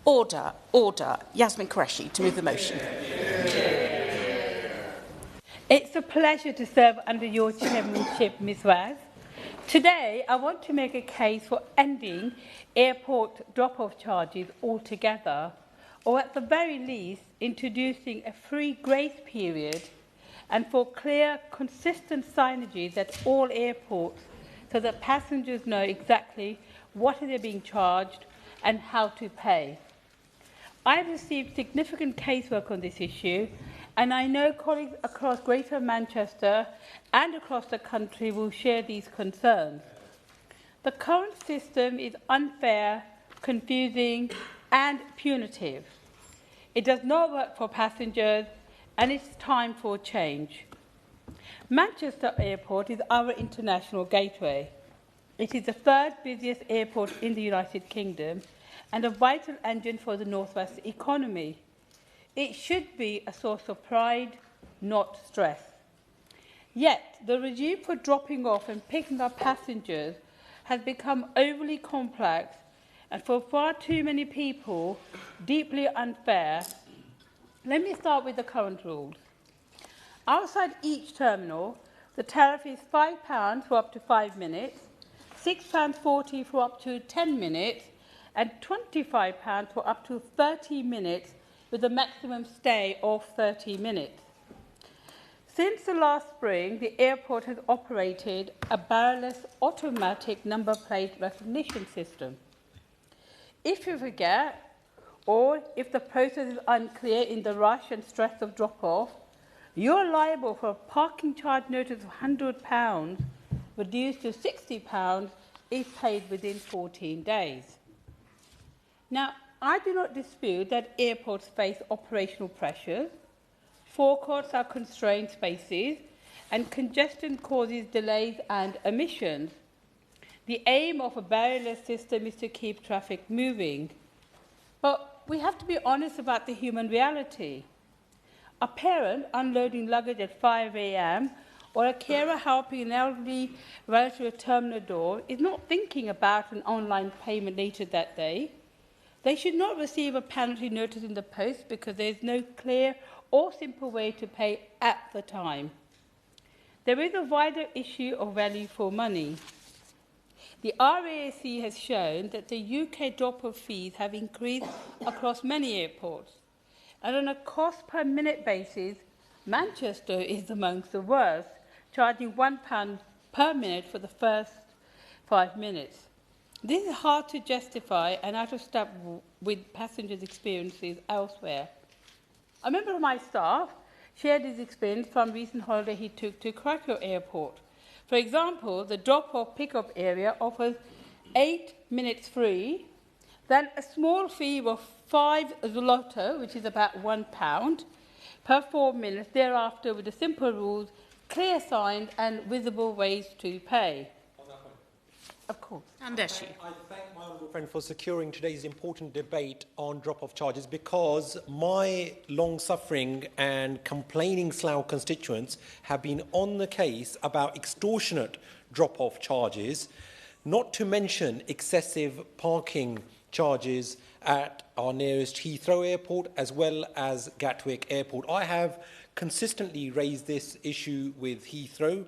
Order, order. Yasmin Qureshi to move the motion. It's a pleasure to serve under your chairmanship, Ms. Waz. Today, I want to make a case for ending airport drop-off charges altogether, or at the very least, introducing a free grace period and for clear, consistent signages at all airports so that passengers know exactly what they're being charged and how to pay. I've received significant casework on this issue, and I know colleagues across Greater Manchester and across the country will share these concerns. The current system is unfair, confusing and punitive. It does not work for passengers, and it's time for change. Manchester Airport is our international gateway. It is the third busiest airport in the United Kingdom and a vital engine for the North West economy. It should be a source of pride, not stress. Yet, the regime for dropping off and picking up passengers has become overly complex and for far too many people, deeply unfair. Let me start with the current rules. Outside each terminal, the tariff is £5 for up to 5 minutes, £6.40 for up to 10 minutes, and £25 for up to 30 minutes with a maximum stay of 30 minutes. Since the last spring, the airport has operated a barrierless automatic number plate recognition system. If you forget, or if the process is unclear in the rush and stress of drop-off, you're liable for a parking charge notice of £100 reduced to £60 if paid within 14 days. Now, I do not dispute that airports face operational pressures, forecourts are constrained spaces, and congestion causes delays and emissions. The aim of a barrierless system is to keep traffic moving. But we have to be honest about the human reality. A parent unloading luggage at 5 a.m. or a carer helping an elderly relative at a terminal door is not thinking about an online payment later that day. They should not receive a penalty notice in the post because there is no clear or simple way to pay at the time. There is a wider issue of value for money. The RAC has shown that the UK drop-off fees have increased across many airports, and on a cost-per-minute basis, Manchester is amongst the worst, charging £1 per minute for the first 5 minutes. This is hard to justify and out of step with passengers' experiences elsewhere. A member of my staff shared his experience from a recent holiday he took to Krakow Airport. For example, the drop-off pickup area offers 8 minutes free, then a small fee of 5 zloty, which is about £1, per 4 minutes thereafter with the simple rules, clear signs and visible ways to pay. Of course. Andeshi. I thank my honourable friend for securing today's important debate on drop-off charges because my long-suffering and complaining Slough constituents have been on the case about extortionate drop-off charges, not to mention excessive parking charges at our nearest Heathrow Airport as well as Gatwick Airport. I have consistently raised this issue with Heathrow,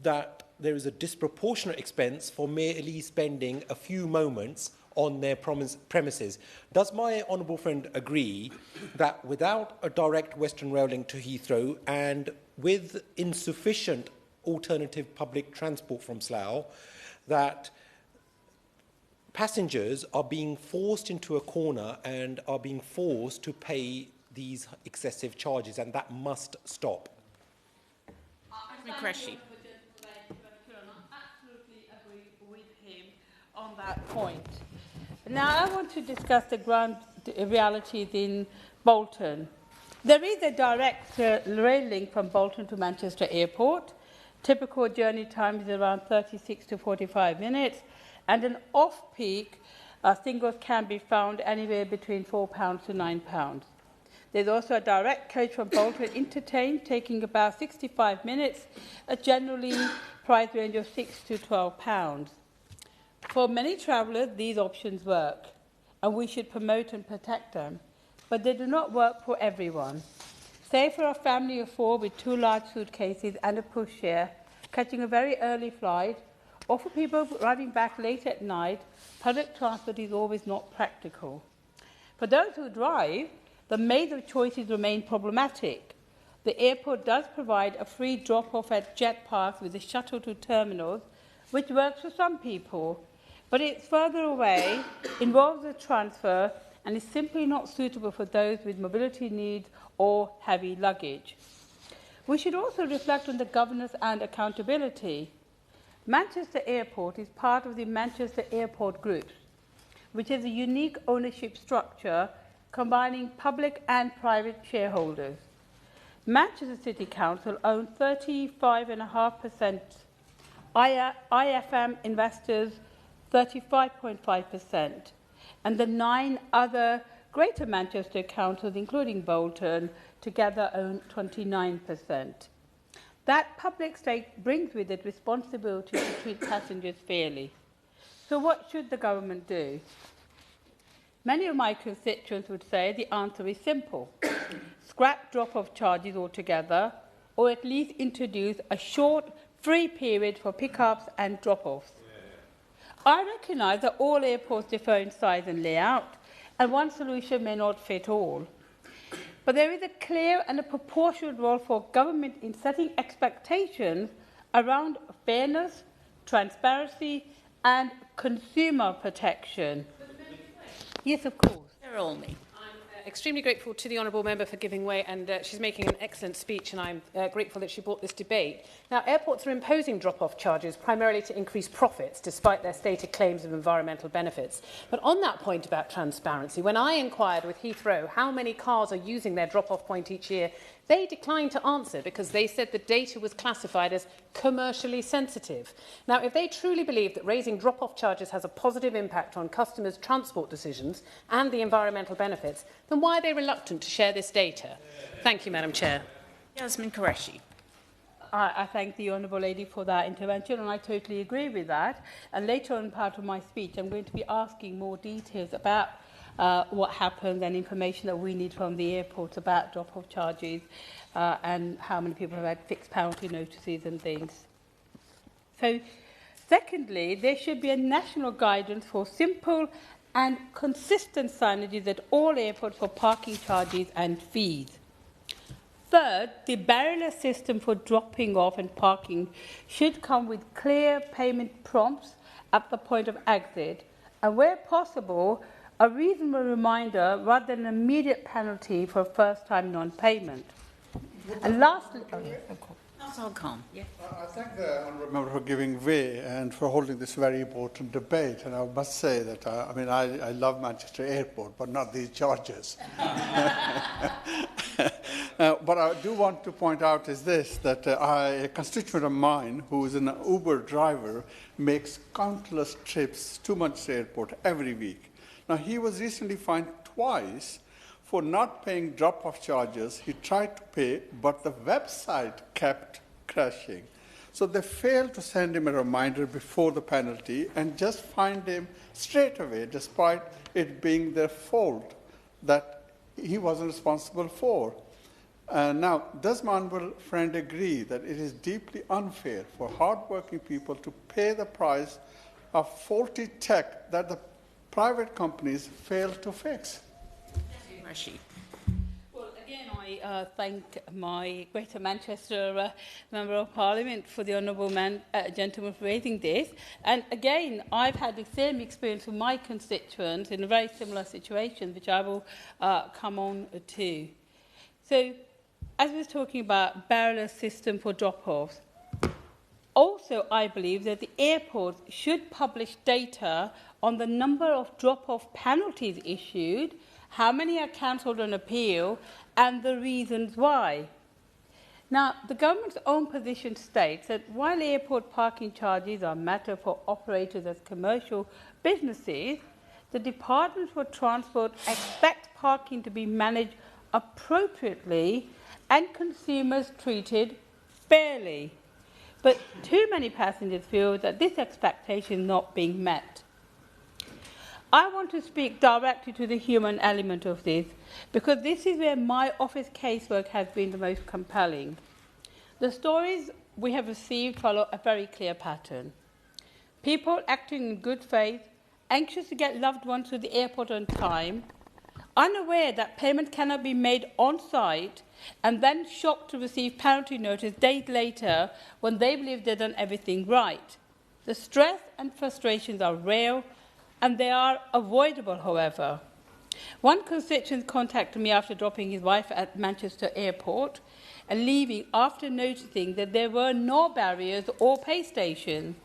that there is a disproportionate expense for merely spending a few moments on their premises. Does my honourable friend agree that without a direct Western Rail link to Heathrow and with insufficient alternative public transport from Slough, that passengers are being forced into a corner and are being forced to pay these excessive charges, and that must stop? Qureshi. On that point. Now, I want to discuss the ground realities in Bolton. There is a direct rail link from Bolton to Manchester Airport. Typical journey time is around 36 to 45 minutes, and an off-peak singles can be found anywhere between £4 to £9. There's also a direct coach from Bolton Interchange, taking about 65 minutes, a generally price range of £6 to £12. For many travellers, these options work. and we should promote and protect them, but they do not work for everyone. Say for a family of 4 with 2 large suitcases and a pushchair, catching a very early flight, or for people driving back late at night, public transport is always not practical. For those who drive, the maze of choices remain problematic. The airport does provide a free drop-off at jet parks with a shuttle to terminals, which works for some people, but it's further away, involves a transfer, and is simply not suitable for those with mobility needs or heavy luggage. We should also reflect on the governance and accountability. Manchester Airport is part of the Manchester Airport Group, which is a unique ownership structure combining public and private shareholders. Manchester City Council owns 35.5%, IFM investors 35.5%, and the 9 other Greater Manchester councils, including Bolton, together own 29%. That public stake brings with it responsibility to treat passengers fairly. So what should the government do? Many of my constituents would say the answer is simple. Scrap drop-off charges altogether, or at least introduce a short, free period for pickups and drop-offs. I recognise that all airports differ in size and layout, and one solution may not fit all. But there is a clear and a proportionate role for government in setting expectations around fairness, transparency, and consumer protection. Yes, of course. Olney. I'm extremely grateful to the Honourable Member for giving way, and she's making an excellent speech, and I'm grateful that she brought this debate. Now, airports are imposing drop-off charges primarily to increase profits, despite their stated claims of environmental benefits. But on that point about transparency, when I inquired with Heathrow how many cars are using their drop-off point each year, they declined to answer because they said the data was classified as commercially sensitive. Now, if they truly believe that raising drop-off charges has a positive impact on customers' transport decisions and the environmental benefits, then why are they reluctant to share this data? Thank you, Madam Chair. Yasmin Qureshi. I thank the Honourable Lady for that intervention, and I totally agree with that. And later on in part of my speech, I'm going to be asking more details about what happened and information that we need from the airport about drop-off charges and how many people have had fixed penalty notices and things. So, secondly, there should be a national guidance for simple and consistent signages at all airports for parking charges and fees. Third, the barrierless system for dropping off and parking should come with clear payment prompts at the point of exit, and where possible, a reasonable reminder rather than an immediate penalty for first-time non-payment. And lastly, Houseofcommons. Yes. I thank the Honourable Member for giving way and for holding this very important debate. And I must say that, I love Manchester Airport, but not these charges. But I do want to point out is this, that a constituent of mine who is an Uber driver makes countless trips to Manchester Airport every week. Now, he was recently fined twice for not paying drop-off charges. He tried to pay, but the website kept crashing. So they failed to send him a reminder before the penalty and just fined him straight away, despite it being their fault that he wasn't responsible for. Now, does my honourable friend agree that it is deeply unfair for hard-working people to pay the price of faulty tech that the private companies fail to fix? Well, again, I thank my Greater Manchester Member of Parliament for the Honourable gentleman for raising this. And again, I've had the same experience with my constituents in a very similar situation, which I will come on to. So, as we were talking about barrierless system for drop-offs, also I believe that the airports should publish data on the number of drop-off penalties issued, how many are cancelled on appeal, and the reasons why. Now, the government's own position states that while airport parking charges are a matter for operators as commercial businesses, the Department for Transport expects parking to be managed appropriately and consumers treated fairly. But too many passengers feel that this expectation is not being met. I want to speak directly to the human element of this, because this is where my office casework has been the most compelling. The stories we have received follow a very clear pattern. People acting in good faith, anxious to get loved ones to the airport on time, unaware that payment cannot be made on site, and then shocked to receive penalty notice days later when they believe they've done everything right. The stress and frustrations are real, and they are avoidable, however. One constituent contacted me after dropping his wife at Manchester Airport and leaving after noticing that there were no barriers or pay stations.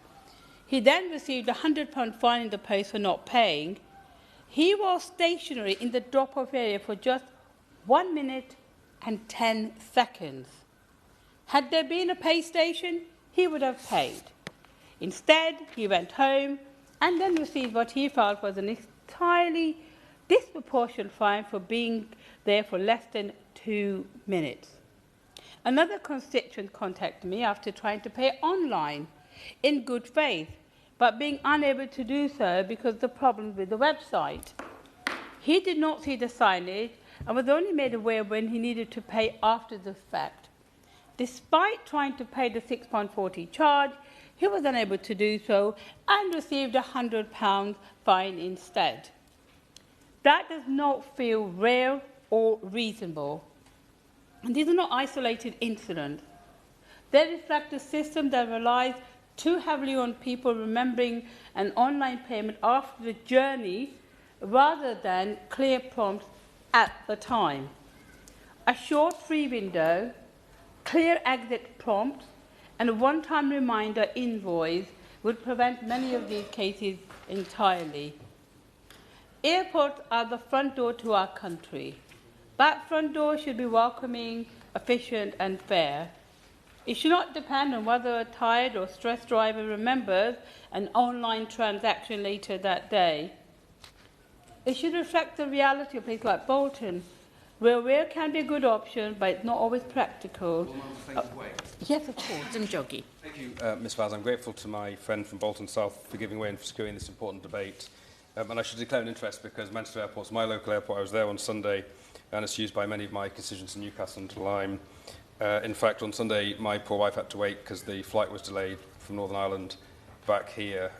He then received a £100 fine in the post for not paying. He was stationary in the drop-off area for just 1 minute and 10 seconds. Had there been a pay station, he would have paid. Instead, he went home and then received what he felt was an entirely disproportionate fine for being there for less than 2 minutes. Another constituent contacted me after trying to pay online in good faith, but being unable to do so because of the problems with the website. He did not see the signage and was only made aware when he needed to pay after the fact. Despite trying to pay the £6.40 charge, he was unable to do so and received a £100 fine instead. That does not feel real or reasonable. And these are not isolated incidents. They reflect a system that relies too heavily on people remembering an online payment after the journey rather than clear prompts at the time. A short free window, clear exit prompts, and a one-time reminder invoice would prevent many of these cases entirely. Airports are the front door to our country. That front door should be welcoming, efficient and fair. It should not depend on whether a tired or stressed driver remembers an online transaction later that day. It should reflect the reality of places like Bolton, where rail can be a good option, but it's not always practical. Yes, of course. And Joggy. Thank you, Ms Vaz. I'm grateful to my friend from Bolton South for giving way and for securing this important debate. And I should declare an interest because Manchester Airport is my local airport. I was there on Sunday, and it's used by many of my constituents in Newcastle and Lyme. In fact, on Sunday, my poor wife had to wait because the flight was delayed from Northern Ireland back here.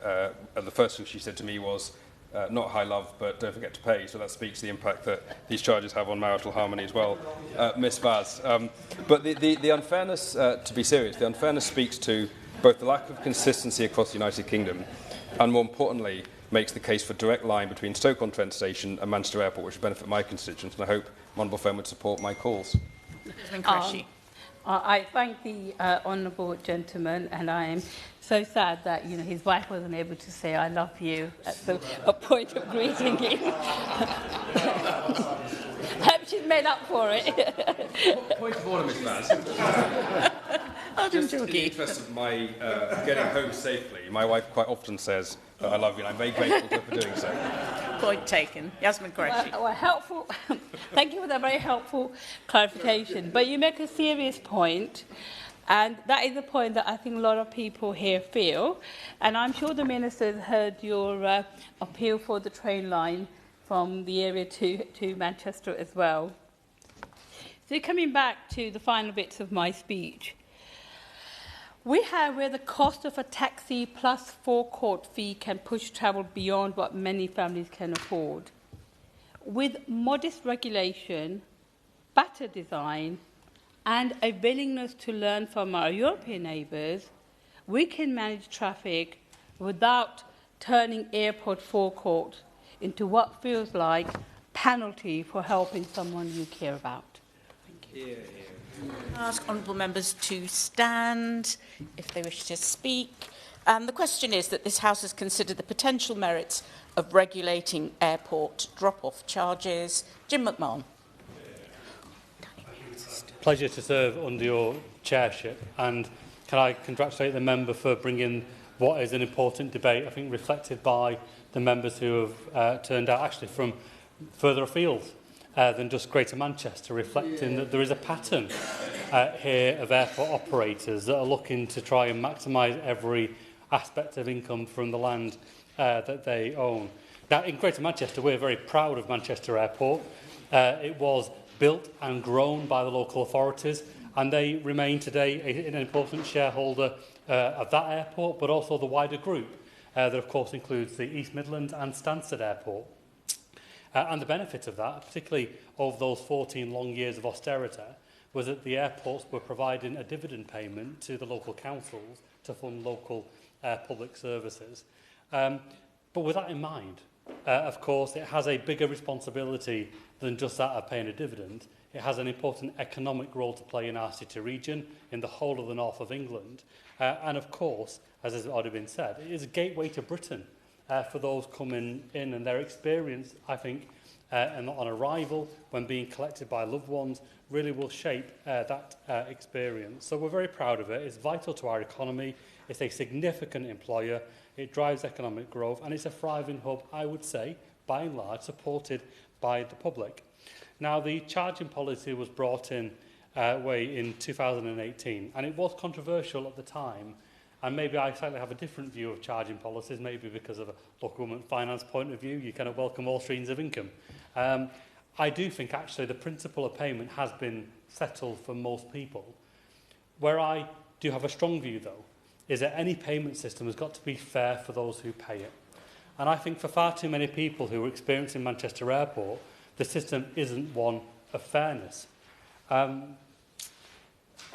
And the first thing she said to me was, not high love, but don't forget to pay. So that speaks to the impact that these charges have on marital harmony as well, Ms Vaz. But the unfairness, to be serious, the unfairness speaks to both the lack of consistency across the United Kingdom and, more importantly, makes the case for direct line between Stoke-on-Trent Station and Manchester Airport, which would benefit my constituents, and I hope my honourable friend would support my calls. I thank the honourable gentleman, and I am so sad that his wife wasn't able to say "I love you" at a point of greeting him. Hope she's made up for it. Point of order, Ms Vaz. Just in the interest of my getting home safely, my wife quite often says "I love you," and I'm very grateful to her for doing so. Point taken. Yasmin Qureshi. Well, helpful. Thank you for that very helpful clarification. But you make a serious point, and that is a point that I think a lot of people here feel. And I'm sure the Minister has heard your appeal for the train line from the area to Manchester as well. So coming back to the final bits of my speech, we have where the cost of a taxi plus forecourt fee can push travel beyond what many families can afford. With modest regulation, better design, and a willingness to learn from our European neighbours, we can manage traffic without turning airport forecourt into what feels like penalty for helping someone you care about. Thank you. I ask honourable members to stand if they wish to speak. The question is that this House has considered the potential merits of regulating airport drop-off charges. Jim McMahon. Pleasure to serve under your chairship, and can I congratulate the member for bringing what is an important debate, I think reflected by the members who have turned out actually from further afield than just Greater Manchester, reflecting that there is a pattern here of airport operators that are looking to try and maximise every aspect of income from the land that they own. Now, in Greater Manchester, we're very proud of Manchester Airport. It was built and grown by the local authorities, and they remain today an important shareholder of that airport, but also the wider group that, of course, includes the East Midlands and Stansted Airport. And the benefit of that, particularly over those 14 long years of austerity, was that the airports were providing a dividend payment to the local councils to fund local public services. But with that in mind, of course, it has a bigger responsibility than just that of paying a dividend. It has an important economic role to play in our city region, in the whole of the north of England. And of course, as has already been said, it is a gateway to Britain for those coming in, and their experience, I think, on arrival, when being collected by loved ones, really will shape that experience. So we're very proud of it. It's vital to our economy. It's a significant employer. It drives economic growth, and it's a thriving hub, I would say, by and large, supported by the public. Now, the charging policy was brought in 2018, and it was controversial at the time. And maybe I slightly have a different view of charging policies, maybe because of a local government finance point of view. You kind of welcome all streams of income. I do think, actually, the principle of payment has been settled for most people. Where I do have a strong view, though, is that any payment system has got to be fair for those who pay it. And I think for far too many people who are experiencing Manchester Airport, the system isn't one of fairness. There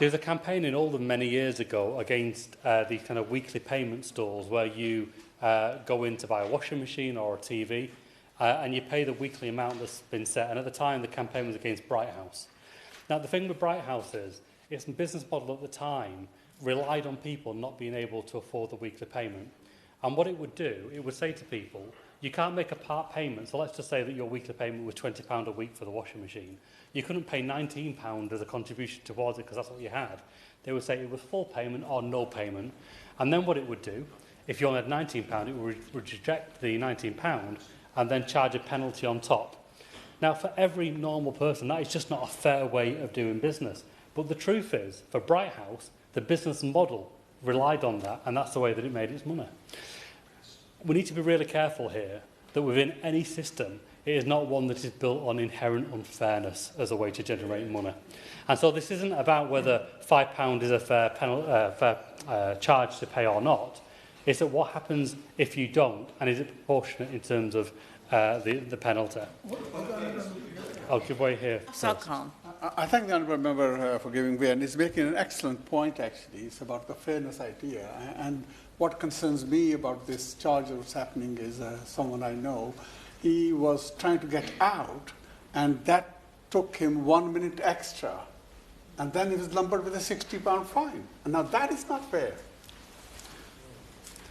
was a campaign in Oldham many years ago against the kind of weekly payment stores where you go in to buy a washing machine or a TV and you pay the weekly amount that's been set. And at the time, the campaign was against Bright House. Now, the thing with Bright House is its business model at the time relied on people not being able to afford the weekly payment. And what it would do, it would say to people, you can't make a part payment. So let's just say that your weekly payment was £20 a week for the washing machine. You couldn't pay £19 as a contribution towards it because that's what you had. They would say it was full payment or no payment. And then what it would do, if you only had £19, it would reject the £19 and then charge a penalty on top. Now, for every normal person, that is just not a fair way of doing business. But the truth is, for Bright House, the business model relied on that, and that's the way that it made its money. We need to be really careful here that within any system, it is not one that is built on inherent unfairness as a way to generate money. And so this isn't about whether £5 is a fair charge to pay or not. It's that what happens if you don't, and is it proportionate in terms of the penalty? I'll give way here. I thank the Honourable Member for giving way, and he's making an excellent point, actually. It's about the fairness idea. And what concerns me about this charge that's happening is someone I know, he was trying to get out, and that took him 1 minute extra. And then he was lumbered with a £60 fine. And now that is not fair.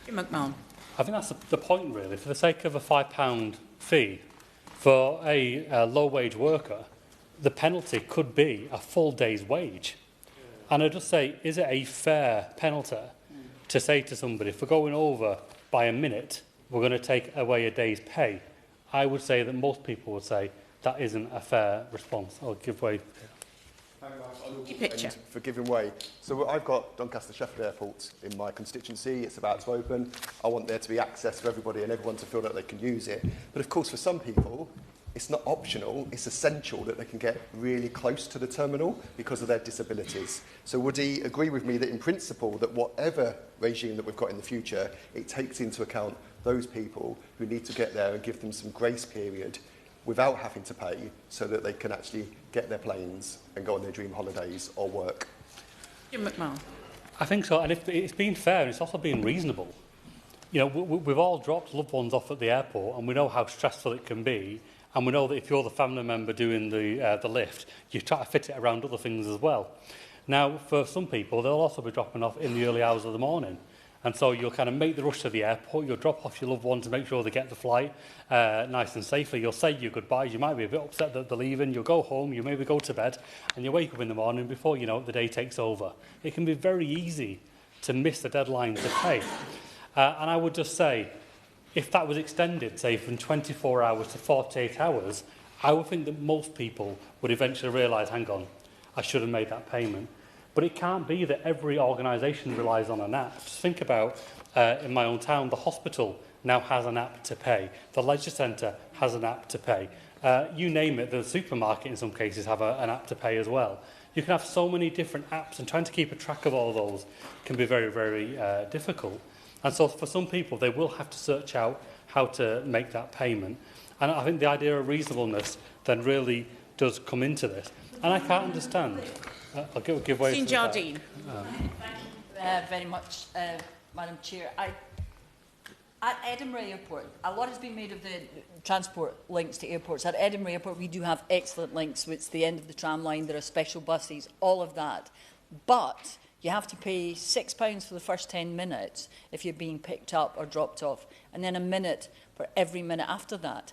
McMahon. I think that's the point, really. For the sake of a £5 fee for a low-wage worker, the penalty could be a full day's wage. And I'd just say, is it a fair penalty to say to somebody, for going over by a minute, we're going to take away a day's pay? I would say that most people would say that isn't a fair response. I'll give way. Picture. For giving way. So I've got Doncaster Sheffield Airport in my constituency. It's about to open. I want there to be access for everybody and everyone to feel that they can use it. But of course, for some people, it's not optional, it's essential that they can get really close to the terminal because of their disabilities. So would he agree with me that in principle, that whatever regime that we've got in the future, it takes into account those people who need to get there and give them some grace period without having to pay so that they can actually get their planes and go on their dream holidays or work? Jim McMahon. I think so, and if it's been fair, and it's also been reasonable. You know, we've all dropped loved ones off at the airport, and we know how stressful it can be. And we know that if you're the family member doing the lift, you try to fit it around other things as well. Now, for some people, they'll also be dropping off in the early hours of the morning. And so you'll kind of make the rush to the airport, you'll drop off your loved one to make sure they get the flight nice and safely. You'll say your goodbyes, you might be a bit upset that they're leaving, you'll go home, you maybe go to bed, and you wake up in the morning before you know it, the day takes over. It can be very easy to miss the deadline to pay. And I would just say, if that was extended, say, from 24 hours to 48 hours, I would think that most people would eventually realise, hang on, I should have made that payment. But it can't be that every organisation relies on an app. Just think about, in my own town, the hospital now has an app to pay. The leisure centre has an app to pay. You name it, the supermarket in some cases have an app to pay as well. You can have so many different apps, and trying to keep a track of all those can be very, very difficult. And so for some people, they will have to search out how to make that payment. And I think the idea of reasonableness then really does come into this. And I can't understand. I'll give way to Jardine. Thank you very much, Madam Chair. At Edinburgh Airport, a lot has been made of the transport links to airports. At Edinburgh Airport, we do have excellent links. It's the end of the tram line, there are special buses, all of that. But you have to pay £6 for the first 10 minutes if you're being picked up or dropped off, and then a minute for every minute after that.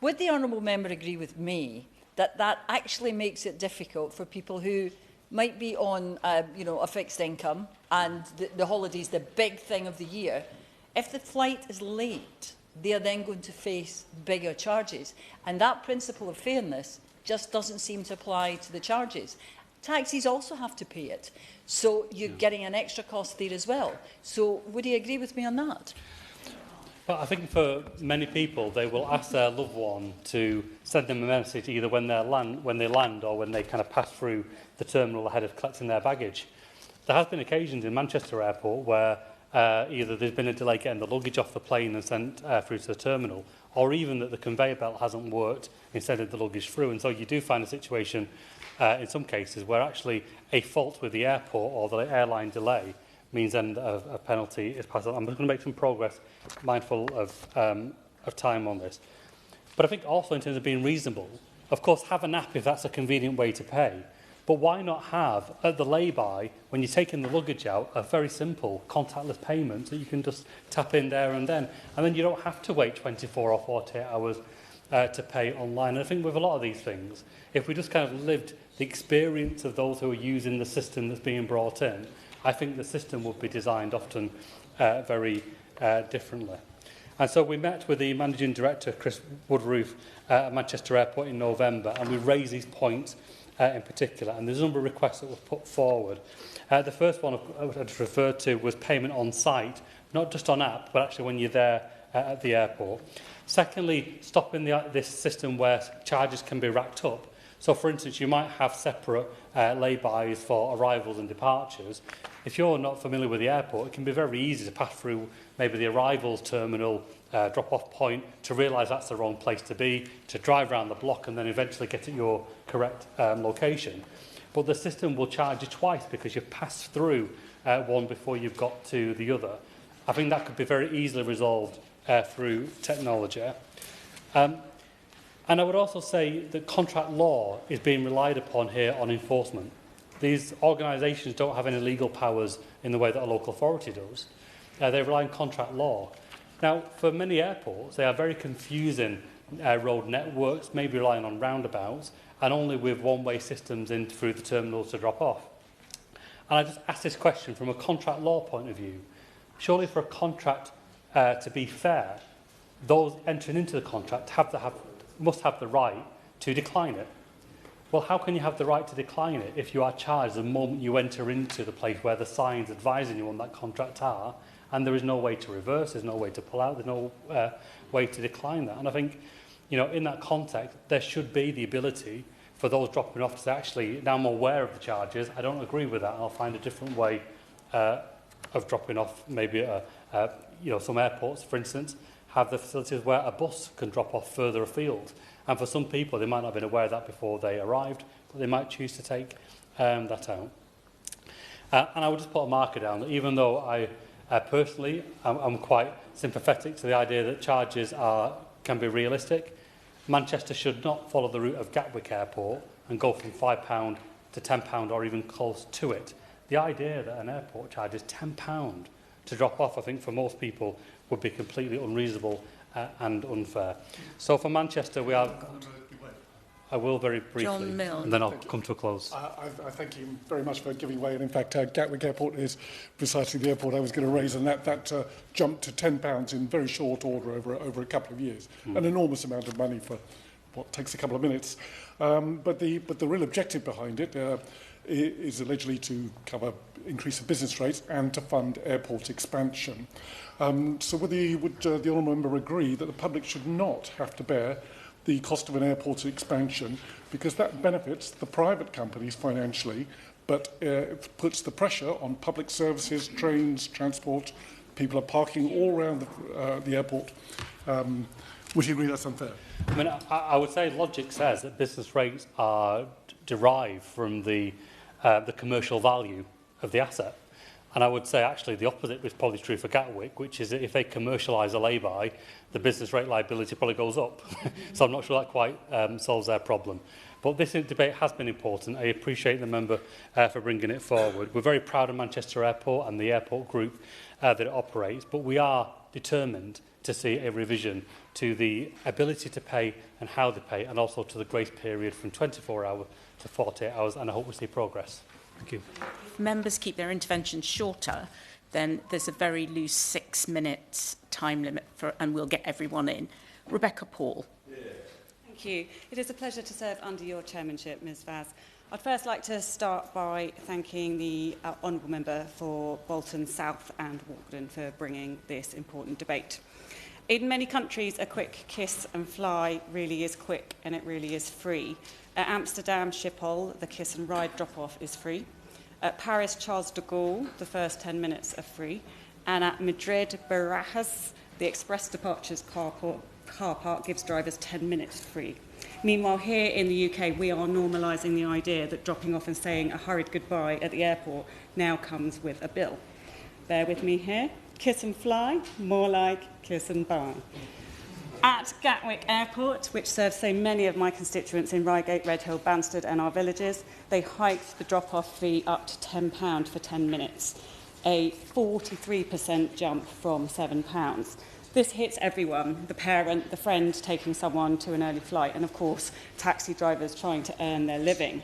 Would the honourable member agree with me that that actually makes it difficult for people who might be on a fixed income, and the holidays, the big thing of the year? If the flight is late, they are then going to face bigger charges. And that principle of fairness just doesn't seem to apply to the charges. Taxis also have to pay it. So you're getting an extra cost there as well. So would you agree with me on that? But I think for many people, they will ask their loved one to send them a message either when they land or when they kind of pass through the terminal ahead of collecting their baggage. There has been occasions in Manchester Airport where either there's been a delay getting the luggage off the plane and sent through to the terminal, or even that the conveyor belt hasn't worked in sending the luggage through. And so you do find a situation in some cases where actually a fault with the airport or the airline delay means then a penalty is passed on. I'm just going to make some progress, mindful of time on this. But I think also in terms of being reasonable, of course, have an app if that's a convenient way to pay. But why not have, at the lay-by, when you're taking the luggage out, a very simple contactless payment that you can just tap in there and then you don't have to wait 24 or 48 hours to pay online. And I think with a lot of these things, if we just kind of lived the experience of those who are using the system that's being brought in, I think the system would be designed often very differently. And so we met with the Managing Director, Chris Woodroof, at Manchester Airport in November, and we raised these points in particular, and there's a number of requests that were put forward. The first one I just referred to was payment on site, not just on app, but actually when you're there at the airport. Secondly, stopping this system where charges can be racked up. So, for instance, you might have separate lay-bys for arrivals and departures. If you're not familiar with the airport, it can be very easy to pass through maybe the arrivals terminal drop-off point to realise that's the wrong place to be, to drive around the block and then eventually get at your correct location. But the system will charge you twice because you've passed through one before you've got to the other. I think that could be very easily resolved through technology. And I would also say that contract law is being relied upon here on enforcement. These organisations don't have any legal powers in the way that a local authority does. They rely on contract law. Now, for many airports, they are very confusing road networks, maybe relying on roundabouts, and only with one-way systems in through the terminals to drop off. And I just ask this question from a contract law point of view. Surely for a contract to be fair, those entering into the contract must have the right to decline it. Well, how can you have the right to decline it if you are charged the moment you enter into the place where the signs advising you on that contract are, and there is no way to reverse, there's no way to pull out, there's no way to decline that? And I think, in that context, there should be the ability for those dropping off to say, actually, now I'm aware of the charges, I don't agree with that, and I'll find a different way of dropping off. Maybe some airports, for instance, have the facilities where a bus can drop off further afield. And for some people, they might not have been aware of that before they arrived, but they might choose to take that out. And I would just put a marker down that even though I personally I'm quite sympathetic to the idea that charges can be realistic, Manchester should not follow the route of Gatwick Airport and go from £5 to £10 or even close to it. The idea that an airport charges £10 to drop off, I think, for most people would be completely unreasonable and unfair. So for Manchester, we are... I will very briefly, and then I'll come to a close. I thank you very much for giving way. And in fact, Gatwick Airport is precisely the airport I was going to raise, and that jumped to £10 in very short order over a couple of years. An enormous amount of money for what takes a couple of minutes. But the real objective behind it, is allegedly to cover increase of business rates and to fund airport expansion. So would the honourable member agree that the public should not have to bear the cost of an airport expansion, because that benefits the private companies financially, but it puts the pressure on public services, trains, transport? People are parking all around the airport. Would you agree that's unfair? I mean, I would say logic says that business rates are derived from the commercial value of the asset. And I would say actually the opposite is probably true for Gatwick, which is that if they commercialise a lay-by, the business rate liability probably goes up. So I'm not sure that quite solves their problem. But this debate has been important. I appreciate the member for bringing it forward. We're very proud of Manchester Airport and the airport group that it operates, but we are determined to see a revision to the ability to pay and how they pay, and also to the grace period from 24 hours to 48 hours, and I hope we see progress. Thank you. If members keep their interventions shorter, then there's a very loose 6 minutes time limit, and we'll get everyone in. Rebecca Paul. Thank you. It is a pleasure to serve under your chairmanship, Ms Vaz. I'd first like to start by thanking the honourable member for Bolton South and Walkden for bringing this important debate. In many countries, a quick kiss and fly really is quick and it really is free. At Amsterdam Schiphol, the kiss and ride drop-off is free. At Paris Charles de Gaulle, the first 10 minutes are free. And at Madrid Barajas, the express departures car park gives drivers 10 minutes free. Meanwhile, here in the UK, we are normalising the idea that dropping off and saying a hurried goodbye at the airport now comes with a bill. Bear with me here. Kiss and fly, more like kiss and bye. At Gatwick Airport, which serves so many of my constituents in Reigate, Redhill, Banstead and our villages, they hiked the drop-off fee up to £10 for 10 minutes, a 43% jump from £7. This hits everyone, the parent, the friend taking someone to an early flight, and of course, taxi drivers trying to earn their living.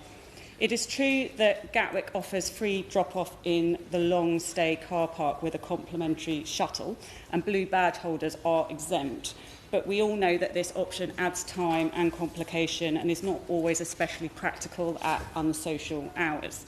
It is true that Gatwick offers free drop-off in the long-stay car park with a complimentary shuttle, and blue badge holders are exempt. But we all know that this option adds time and complication and is not always especially practical at unsocial hours.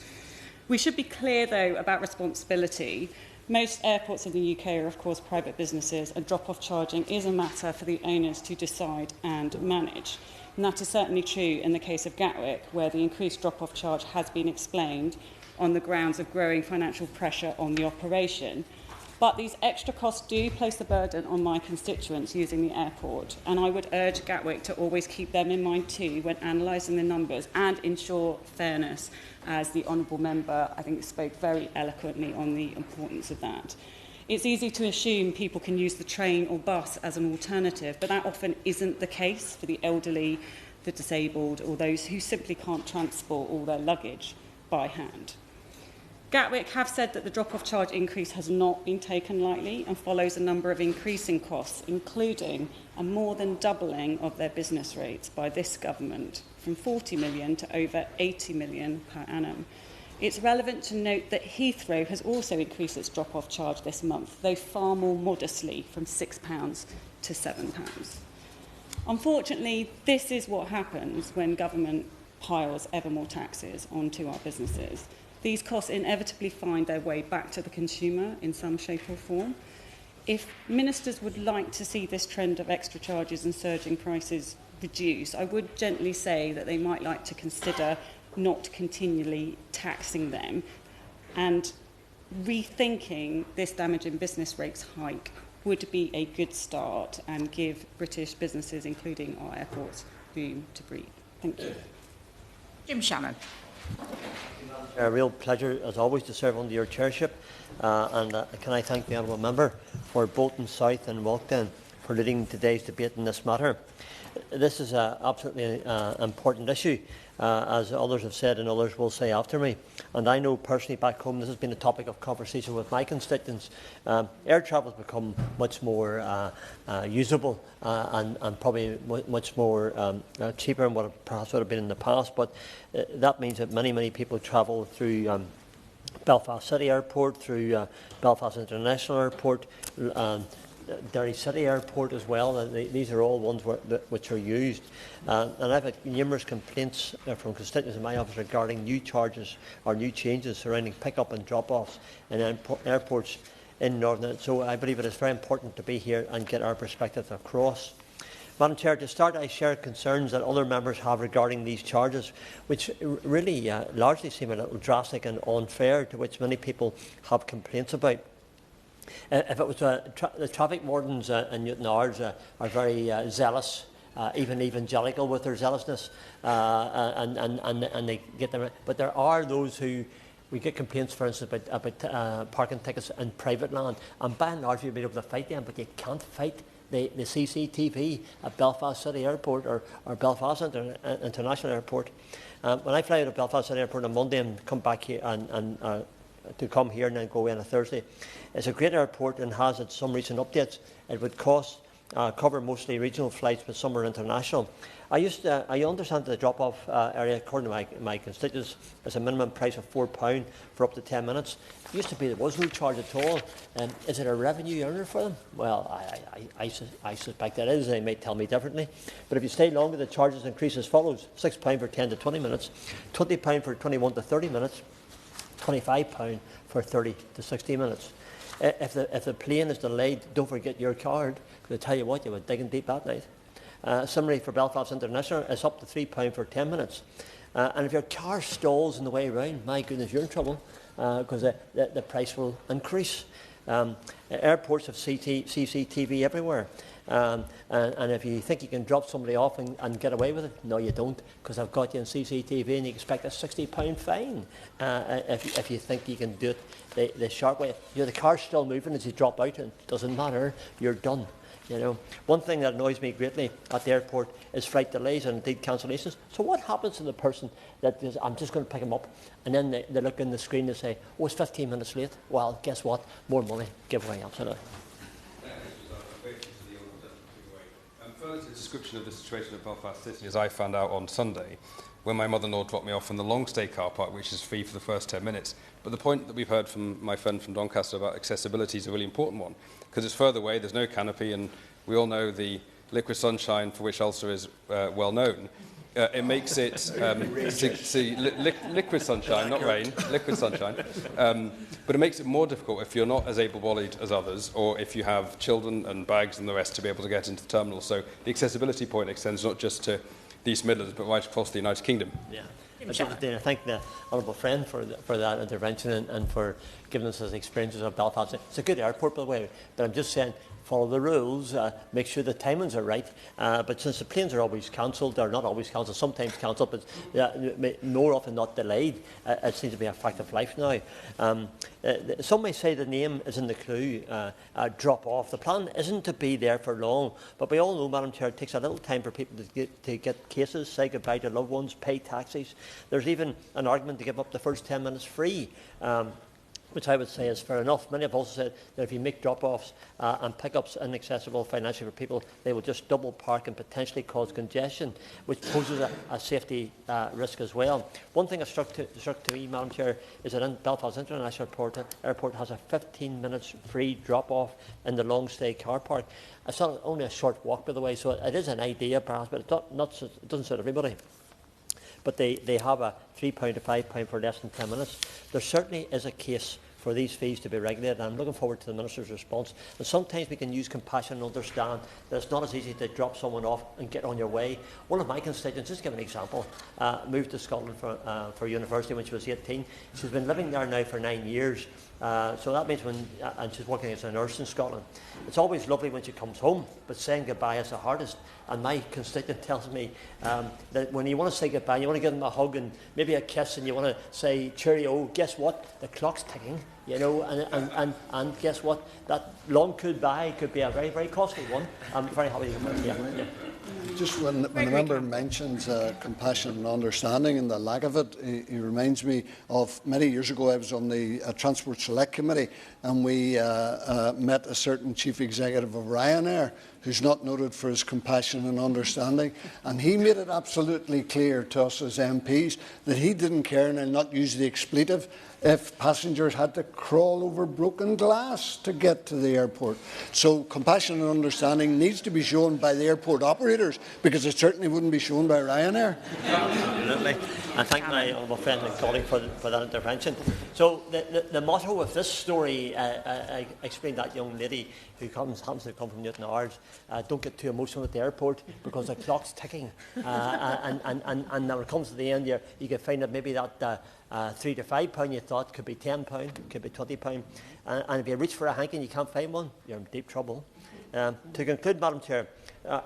We should be clear, though, about responsibility. Most airports in the UK are, of course, private businesses, and drop-off charging is a matter for the owners to decide and manage. And that is certainly true in the case of Gatwick, where the increased drop-off charge has been explained on the grounds of growing financial pressure on the operation. But these extra costs do place the burden on my constituents using the airport, and I would urge Gatwick to always keep them in mind too when analysing the numbers and ensure fairness, as the honourable member, I think, spoke very eloquently on the importance of that. It's easy to assume people can use the train or bus as an alternative, but that often isn't the case for the elderly, the disabled, or those who simply can't transport all their luggage by hand. Gatwick have said that the drop-off charge increase has not been taken lightly and follows a number of increasing costs, including a more than doubling of their business rates by this government, from 40 million to over 80 million per annum. It's relevant to note that Heathrow has also increased its drop-off charge this month, though far more modestly, from £6 to £7. Unfortunately, this is what happens when government piles ever more taxes onto our businesses. These costs inevitably find their way back to the consumer in some shape or form. If ministers would like to see this trend of extra charges and surging prices reduce, I would gently say that they might like to consider not continually taxing them and rethinking this damaging business rates hike would be a good start and give British businesses, including our airports, room to breathe. Thank you. Jim Shannon. A real pleasure, as always, to serve under your chairship. And can I thank the honourable member for Bolton South and Walkden for leading today's debate in this matter. This is an absolutely important issue, as others have said and others will say after me. And I know personally back home this has been a topic of conversation with my constituents. Air travel has become much more usable and probably much more cheaper than what it perhaps would have been in the past. But that means that many people travel through Belfast City Airport, through Belfast International Airport, Derry City Airport as well. These are all ones which are used. And I've had numerous complaints from constituents in my office regarding new charges or new changes surrounding pick-up and drop-offs in airports in Northern Ireland. So I believe it is very important to be here and get our perspective across. Madam Chair, to start, I share concerns that other members have regarding these charges, which really largely seem a little drastic and unfair, to which many people have complaints about. If it was the traffic wardens in Newton Ours are very zealous, even evangelical with their zealousness, and they get them. But there are those who we get complaints, for instance, about parking tickets in private land, and by and large you'll be able to fight them, but you can't fight the CCTV at Belfast City Airport or Belfast International Airport. When I fly out of Belfast City Airport on Monday and come back here and to come here and then go away on a Thursday, it's a great airport and has had some recent updates. It would cover mostly regional flights, but some are international. I understand the drop-off area, according to my constituents, is a minimum price of £4 for up to 10 minutes. It used to be there was no charge at all. Is it a revenue earner for them? Well, I suspect it is. They may tell me differently. But if you stay longer, the charges increase as follows: £6 for 10 to 20 minutes, £20 for 21 to 30 minutes, £25 for 30 to 60 minutes. If the plane is delayed, don't forget your card, because I tell you what, you were digging deep that night. Similarly, for Belfast International, it's up to £3 for 10 minutes. And if your car stalls on the way around, my goodness, you're in trouble, because the price will increase. Airports have CCTV everywhere. And if you think you can drop somebody off and get away with it, no, you don't, because I've got you in CCTV and you expect a £60 fine if you think you can do it the sharp way. The car's still moving as you drop out, and it doesn't matter, you're done. One thing that annoys me greatly at the airport is flight delays and indeed cancellations. So what happens to the person that says, I'm just going to pick him up, and then they look in the screen and say, oh, it's 15 minutes late. Well, guess what? More money, give away, absolutely. Further to the description of the situation at Belfast City, as I found out on Sunday, when my mother-in-law dropped me off in the long-stay car park, which is free for the first 10 minutes. But the point that we've heard from my friend from Doncaster about accessibility is a really important one, because it's further away, there's no canopy, and we all know the liquid sunshine for which Ulster is well known. It makes it liquid sunshine, not rain, liquid sunshine. But it makes it more difficult if you're not as able-bodied as others, or if you have children and bags and the rest to be able to get into the terminal. So the accessibility point extends not just to the East Midlands, but right across the United Kingdom. Yeah. I thank the honourable friend for that intervention and for giving us his experiences of Belfast. It's a good airport, by the way, but I'm just saying, follow the rules, make sure the timings are right. But since the planes are always cancelled, they're not always cancelled, sometimes cancelled, but more often not delayed, it seems to be a fact of life now. Some may say the name is in the clue, drop off. The plan isn't to be there for long, but we all know, Madam Chair, it takes a little time for people to get cases, say goodbye to loved ones, pay taxis. There's even an argument to give up the first 10 minutes free. Which I would say is fair enough. Many have also said that if you make drop-offs and pick-ups inaccessible financially for people, they will just double park and potentially cause congestion, which poses a safety risk as well. One thing that struck to me, Madam Chair, is that in Belfast International Airport has a 15 minutes free drop-off in the long-stay car park. It's only a short walk, by the way, so it is an idea perhaps, but it doesn't suit everybody. But they have a £3 to £5 for less than 10 minutes. There certainly is a case for these fees to be regulated. I'm looking forward to the Minister's response. And sometimes we can use compassion and understand that it's not as easy to drop someone off and get on your way. One of my constituents, just to give an example, moved to Scotland for university when she was 18. She's been living there now for 9 years. So that means and she's working as a nurse in Scotland. It's always lovely when she comes home, but saying goodbye is the hardest. And my constituent tells me that when you want to say goodbye, you want to give them a hug and maybe a kiss, and you want to say cheerio, guess what? The clock's ticking, and guess what? That long goodbye could be a very, very costly one. I'm very happy to hear that. Just when the member mentions compassion and understanding and the lack of it, he reminds me of many years ago I was on the Transport Select Committee, and we met a certain chief executive of Ryanair who's not noted for his compassion and understanding. And he made it absolutely clear to us as MPs that he didn't care, and I'll not use the expletive, if passengers had to crawl over broken glass to get to the airport. So compassion and understanding needs to be shown by the airport operators, because it certainly wouldn't be shown by Ryanair. Absolutely. And thank my honourable friend and colleague for that intervention. So the motto of this story, I explained that young lady who happens to come from Newton Ours, don't get too emotional at the airport because the clock's ticking. And when it comes to the end, you can find that maybe that £3 to £5 you thought could be £10, could be £20. And if you reach for a hanky and you can't find one, you're in deep trouble. To conclude, Madam Chair,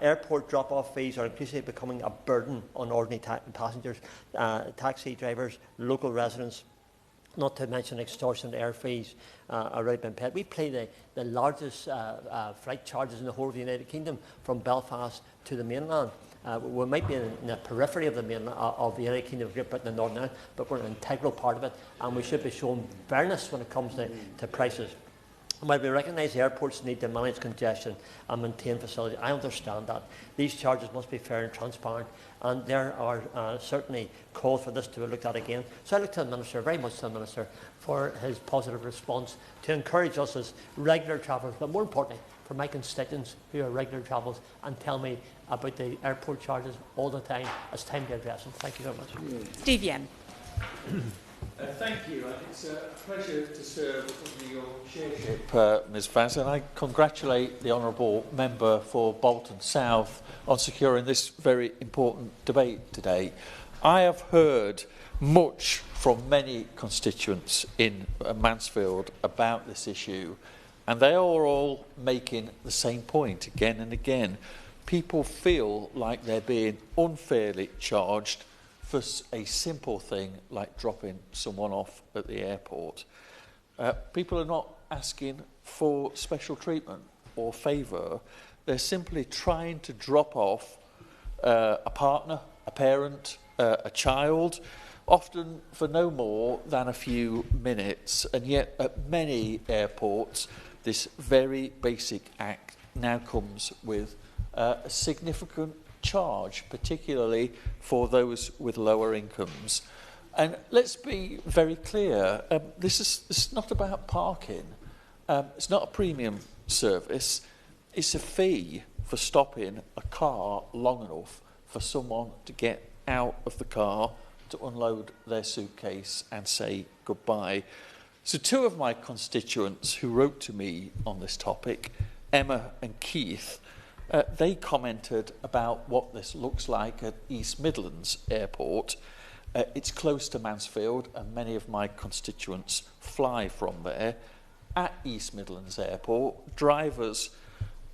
airport drop-off fees are increasingly becoming a burden on ordinary passengers, taxi drivers, local residents, not to mention extortionate air fees are already been paid. We pay the largest flight charges in the whole of the United Kingdom from Belfast to the mainland. We might be in the periphery of the mainland of the United Kingdom of Great Britain and Northern Ireland, but we're an integral part of it, and we should be shown fairness when it comes to prices. And while we recognise the airports need to manage congestion and maintain facilities, I understand that. These charges must be fair and transparent, and there are certainly calls for this to be looked at again. So I look to the Minister, very much to the Minister, for his positive response to encourage us as regular travellers, but more importantly, for my constituents who are regular travellers and tell me about the airport charges all the time. It's time to address them. Thank you very much. Steve Yen. Thank you. It's a pleasure to serve under your chairship, Ms Vaz, and I congratulate the honourable member for Bolton South on securing this very important debate today. I have heard much from many constituents in Mansfield about this issue, and they are all making the same point again and again. People feel like they're being unfairly charged for a simple thing like dropping someone off at the airport. People are not asking for special treatment or favour. They're simply trying to drop off a partner, a parent, a child, often for no more than a few minutes. And yet at many airports, this very basic act now comes with a significant charge, particularly for those with lower incomes. And let's be very clear, this is not about parking. It's not a premium service. It's a fee for stopping a car long enough for someone to get out of the car, to unload their suitcase and say goodbye. So two of my constituents who wrote to me on this topic, Emma and Keith, they commented about what this looks like at East Midlands Airport. It's close to Mansfield, and many of my constituents fly from there. At East Midlands Airport, drivers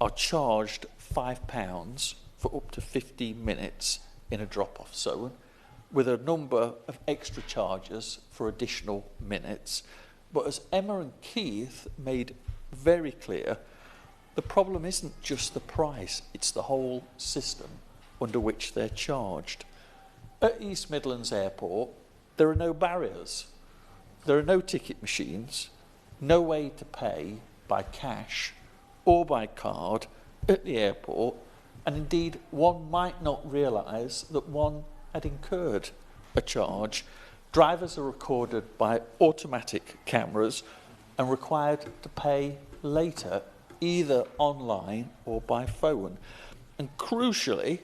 are charged £5 for up to 15 minutes in a drop-off zone, with a number of extra charges for additional minutes. But as Emma and Keith made very clear, the problem isn't just the price, it's the whole system under which they're charged. At East Midlands Airport, there are no barriers. There are no ticket machines, no way to pay by cash or by card at the airport, and indeed one might not realise that one had incurred a charge. Drivers are recorded by automatic cameras and required to pay later, either online or by phone. And crucially,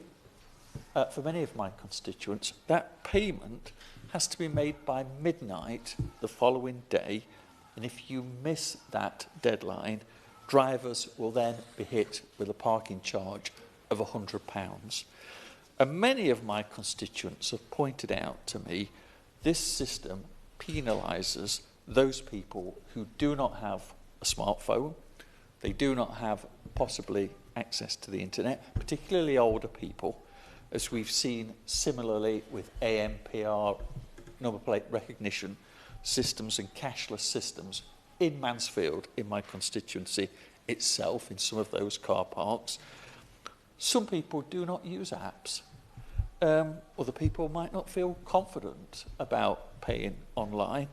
for many of my constituents, that payment has to be made by midnight the following day, and if you miss that deadline, drivers will then be hit with a parking charge of £100. And many of my constituents have pointed out to me this system penalises those people who do not have a smartphone. They do not have possibly access to the internet, particularly older people, as we've seen similarly with AMPR, number plate recognition systems and cashless systems in Mansfield, in my constituency itself, in some of those car parks. Some people do not use apps. Other people might not feel confident about paying online.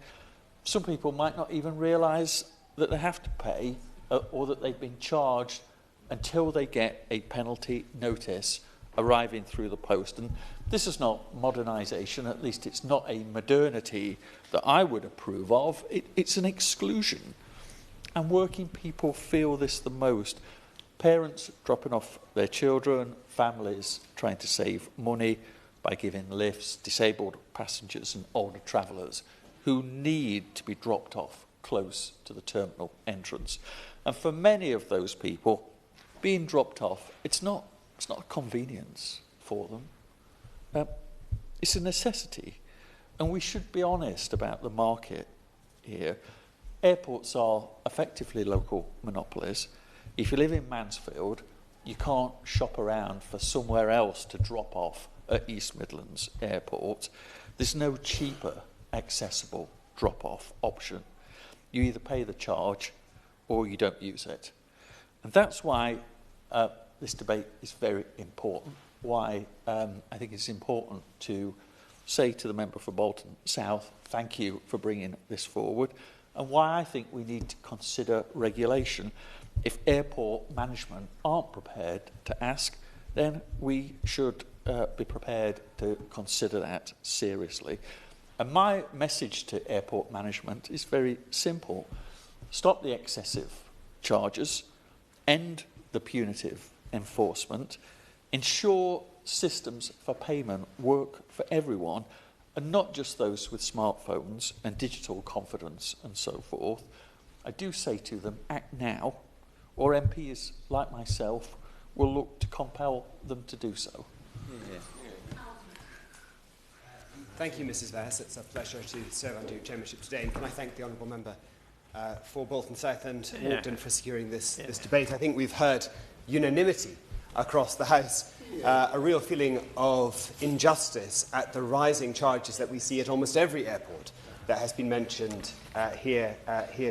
Some people might not even realise that they have to pay or that they've been charged until they get a penalty notice arriving through the post. And this is not modernisation, at least it's not a modernity that I would approve of. It's an exclusion. And working people feel this the most. Parents dropping off their children, families trying to save money by giving lifts, disabled passengers and older travellers who need to be dropped off close to the terminal entrance. And for many of those people, being dropped off, it's not a convenience for them. It's a necessity. And we should be honest about the market here. Airports are effectively local monopolies. If you live in Mansfield, you can't shop around for somewhere else to drop off at East Midlands Airport. There's no cheaper, accessible drop-off option. You either pay the charge or you don't use it. And that's why this debate is very important, why I think it's important to say to the member for Bolton South, thank you for bringing this forward, and why I think we need to consider regulation. If airport management aren't prepared to ask, then we should be prepared to consider that seriously. And my message to airport management is very simple. Stop the excessive charges, end the punitive enforcement, ensure systems for payment work for everyone, and not just those with smartphones and digital confidence and so forth. I do say to them, act now, or MPs like myself will look to compel them to do so. Yeah. Thank you, Mrs. Vass. It's a pleasure to serve under your chairmanship today. And can I thank the honourable member for Bolton South and Walkden for securing this debate. I think we've heard unanimity across the House, a real feeling of injustice at the rising charges that we see at almost every airport that has been mentioned here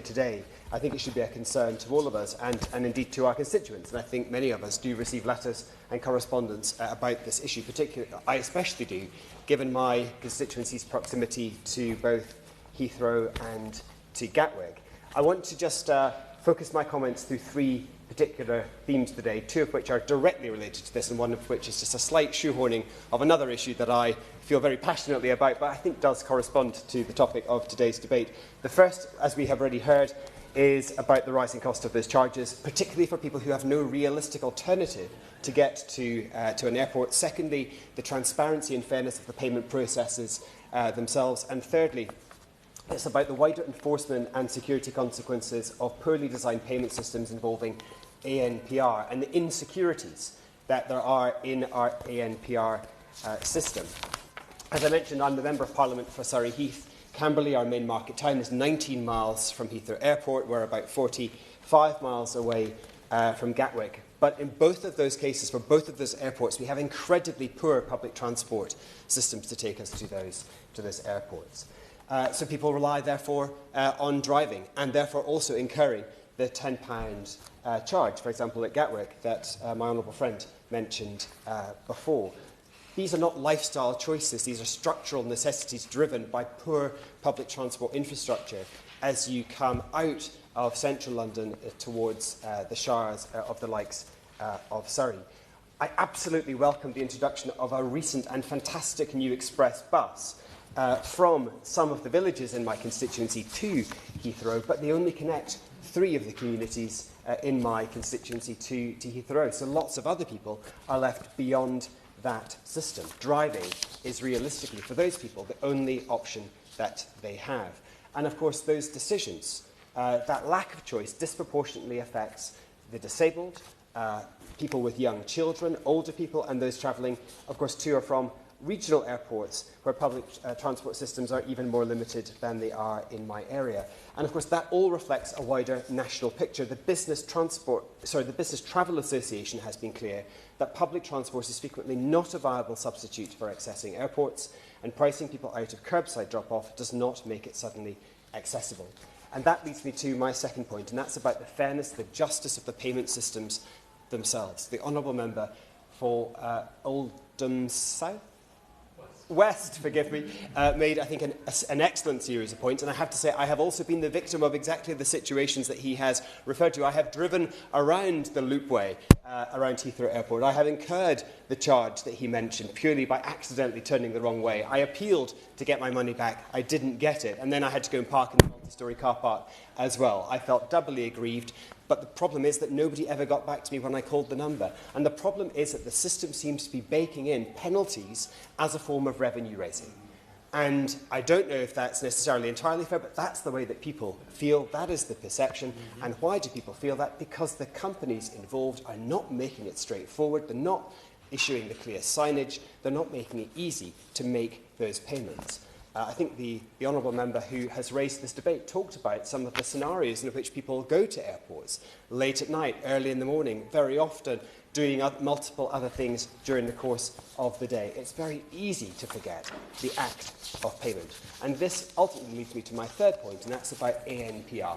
today. I think it should be a concern to all of us and indeed to our constituents. And I think many of us do receive letters and correspondence about this issue. Particularly, I especially do, given my constituency's proximity to both Heathrow and to Gatwick. I want to just focus my comments through three particular themes today, two of which are directly related to this and one of which is just a slight shoehorning of another issue that I feel very passionately about, but I think does correspond to the topic of today's debate. The first, as we have already heard, is about the rising cost of those charges, particularly for people who have no realistic alternative to get to an airport. Secondly, the transparency and fairness of the payment processes themselves. And thirdly, it's about the wider enforcement and security consequences of poorly designed payment systems involving ANPR and the insecurities that there are in our ANPR system. As I mentioned, I'm the Member of Parliament for Surrey Heath. Camberley, our main market town, is 19 miles from Heathrow Airport. We're about 45 miles away from Gatwick. But in both of those cases, for both of those airports, we have incredibly poor public transport systems to take us to those airports. So people rely, therefore, on driving and therefore also incurring the £10 charge, for example, at Gatwick, that my honourable friend mentioned before. These are not lifestyle choices. These are structural necessities driven by poor public transport infrastructure as you come out of central London towards the shires of the likes of Surrey. I absolutely welcome the introduction of a recent and fantastic new express bus from some of the villages in my constituency to Heathrow, but they only connect 3 of the communities in my constituency to Heathrow. So lots of other people are left beyond that system. Driving is realistically, for those people, the only option that they have. And of course, those decisions, that lack of choice, disproportionately affects the disabled, people with young children, older people, and those travelling, of course, to or from regional airports where public transport systems are even more limited than they are in my area. And of course that all reflects a wider national picture. The Business Travel Association has been clear that public transport is frequently not a viable substitute for accessing airports, and pricing people out of curbside drop-off does not make it suddenly accessible. And that leads me to my second point, and that's about the fairness, the justice of the payment systems themselves. The honourable member for Oldham South? West, forgive me, made, I think, an excellent series of points. And I have to say, I have also been the victim of exactly the situations that he has referred to. I have driven around the loopway around Heathrow Airport. I have incurred the charge that he mentioned purely by accidentally turning the wrong way. I appealed to get my money back. I didn't get it. And then I had to go and park in the multi-storey car park as well. I felt doubly aggrieved. But the problem is that nobody ever got back to me when I called the number. And the problem is that the system seems to be baking in penalties as a form of revenue raising. And I don't know if that's necessarily entirely fair, but that's the way that people feel. That is the perception. And why do people feel that? Because the companies involved are not making it straightforward. They're not issuing the clear signage. They're not making it easy to make those payments. I think the honourable member who has raised this debate talked about some of the scenarios in which people go to airports late at night, early in the morning, very often doing multiple other things during the course of the day. It's very easy to forget the act of payment. And this ultimately leads me to my third point, and that's about ANPR.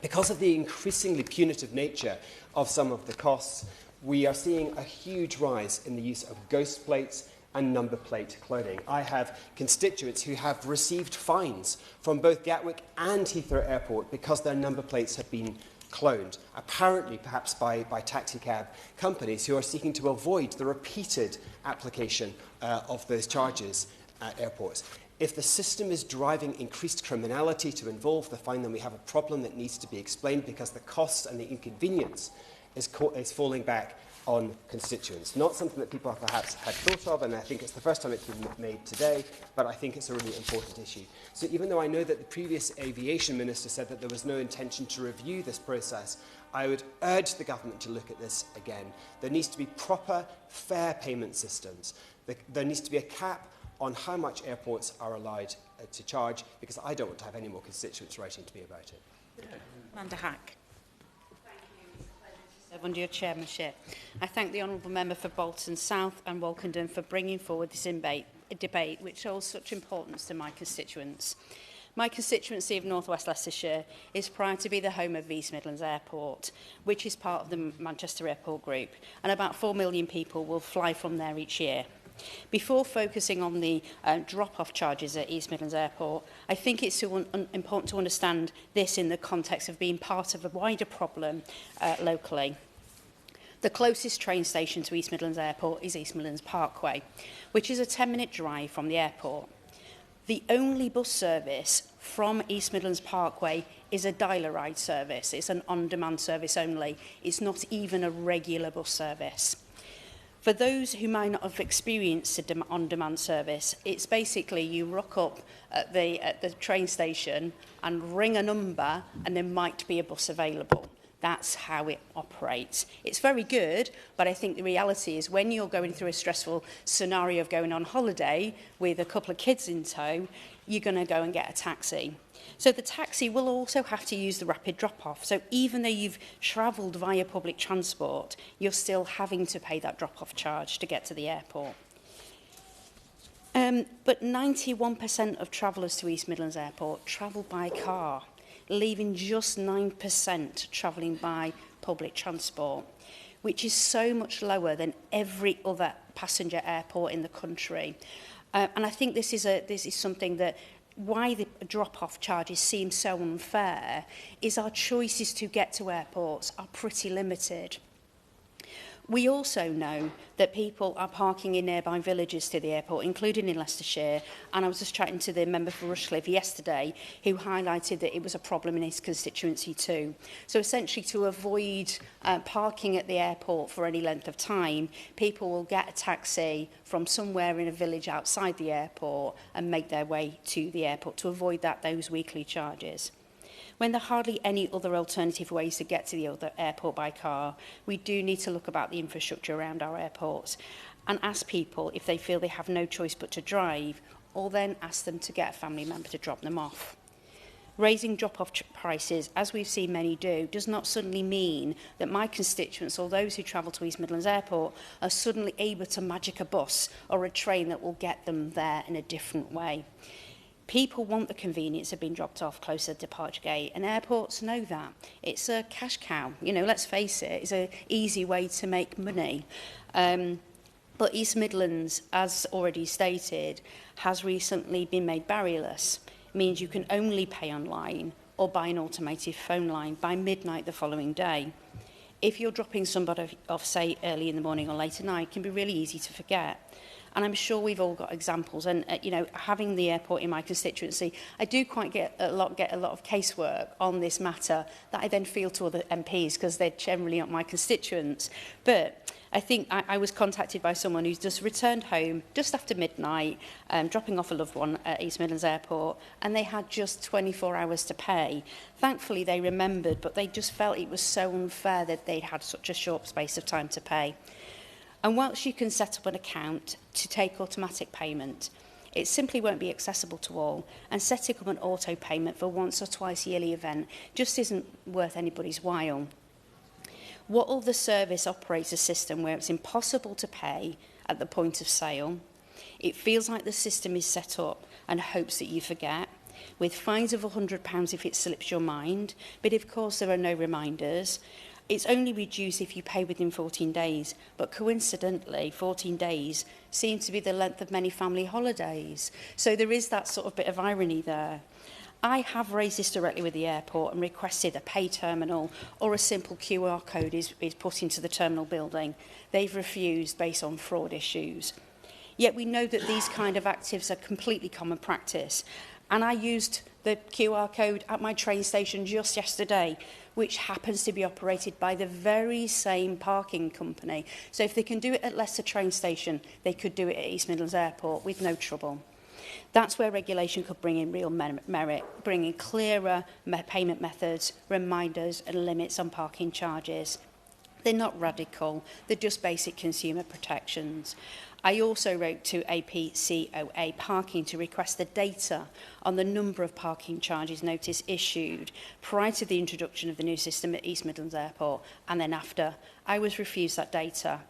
Because of the increasingly punitive nature of some of the costs, we are seeing a huge rise in the use of ghost plates and number plate cloning. I have constituents who have received fines from both Gatwick and Heathrow Airport because their number plates have been cloned, apparently perhaps by taxicab companies who are seeking to avoid the repeated application of those charges at airports. If the system is driving increased criminality to involve the fine, then we have a problem that needs to be explained, because the cost and the inconvenience is falling back on constituents. Not something that people perhaps had thought of, and I think it's the first time it's been made today, but I think it's a really important issue. So even though I know that the previous aviation minister said that there was no intention to review this process, I would urge the government to look at this again. There needs to be proper, fair payment systems. There needs to be a cap on how much airports are allowed to charge, because I don't want to have any more constituents writing to me about it. Amanda Hack. Under your chairmanship, I thank the honourable member for Bolton South and Walkenden for bringing forward this debate which holds such importance to my constituents. My constituency of North West Leicestershire is proud to be the home of East Midlands Airport, which is part of the Manchester Airport Group, and about 4 million people will fly from there each year. Before focusing on the drop-off charges at East Midlands Airport, I think it's important to understand this in the context of being part of a wider problem locally. The closest train station to East Midlands Airport is East Midlands Parkway, which is a 10-minute drive from the airport. The only bus service from East Midlands Parkway is a dial-a-ride service. It's an on-demand service only. It's not even a regular bus service. For those who might not have experienced an on-demand service, it's basically you rock up at the train station and ring a number, and there might be a bus available. That's how it operates. It's very good, but I think the reality is when you're going through a stressful scenario of going on holiday with a couple of kids in tow, you're going to go and get a taxi. So the taxi will also have to use the rapid drop-off. So even though you've travelled via public transport, you're still having to pay that drop-off charge to get to the airport. But 91% of travellers to East Midlands Airport travel by car, leaving just 9% travelling by public transport, which is so much lower than every other passenger airport in the country. And I think this is something that why the drop-off charges seem so unfair is our choices to get to airports are pretty limited. We also know that people are parking in nearby villages to the airport, including in Leicestershire, and I was just chatting to the member for Rushcliffe yesterday who highlighted that it was a problem in his constituency too. So essentially, to avoid parking at the airport for any length of time, people will get a taxi from somewhere in a village outside the airport and make their way to the airport to avoid those weekly charges. When there are hardly any other alternative ways to get to the other airport by car, we do need to look about the infrastructure around our airports and ask people if they feel they have no choice but to drive, or then ask them to get a family member to drop them off. Raising drop-off prices, as we've seen many do, does not suddenly mean that my constituents or those who travel to East Midlands Airport are suddenly able to magic a bus or a train that will get them there in a different way. People want the convenience of being dropped off close to the departure gate, and airports know that. It's a cash cow. You know, let's face it, it's an easy way to make money. But East Midlands, as already stated, has recently been made barrierless. It means you can only pay online or by an automated phone line by midnight the following day. If you're dropping somebody off, say, early in the morning or late at night, it can be really easy to forget. And I'm sure we've all got examples. And, you know, having the airport in my constituency, I do quite get a lot of casework on this matter that I then field to other MPs because they're generally not my constituents. But I think I was contacted by someone who's just returned home just after midnight, dropping off a loved one at East Midlands Airport, and they had just 24 hours to pay. Thankfully, they remembered, but they just felt it was so unfair that they'd had such a short space of time to pay. And whilst you can set up an account to take automatic payment, it simply won't be accessible to all, and setting up an auto payment for once or twice yearly event just isn't worth anybody's while. What other service operates a system where it's impossible to pay at the point of sale? It feels like the system is set up and hopes that you forget, with fines of £100 if it slips your mind, but of course there are no reminders. It's only reduced if you pay within 14 days, but coincidentally, 14 days seems to be the length of many family holidays. So there is that sort of bit of irony there. I have raised this directly with the airport and requested a pay terminal or a simple QR code is put into the terminal building. They've refused based on fraud issues. Yet we know that these kind of actives are completely common practice. And I used the QR code at my train station just yesterday, which happens to be operated by the very same parking company. So if they can do it at Leicester train station, they could do it at East Midlands Airport with no trouble. That's where regulation could bring in real merit, bringing clearer payment methods, reminders and limits on parking charges. They're not radical, they're just basic consumer protections. I also wrote to APCOA Parking to request the data on the number of parking charges notice issued prior to the introduction of the new system at East Midlands Airport and then after. I was refused that data.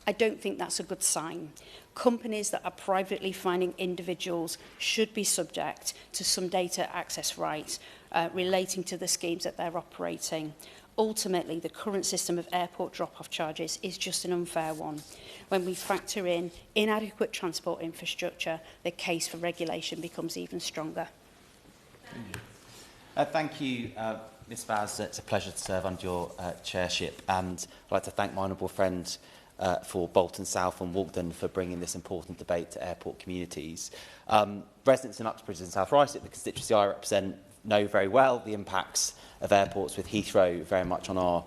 I don't think that's a good sign. Companies that are privately finding individuals should be subject to some data access rights relating to the schemes that they're operating. Ultimately, the current system of airport drop-off charges is just an unfair one. When we factor in inadequate transport infrastructure, the case for regulation becomes even stronger. Thank you, Ms Vaz. It's a pleasure to serve under your chairship, and I'd like to thank my honourable friend for Bolton South and Walkden for bringing this important debate to airport communities. Residents in Uxbridge and South Ruislip, the constituency I represent, know very well the impacts of airports, with Heathrow very much on our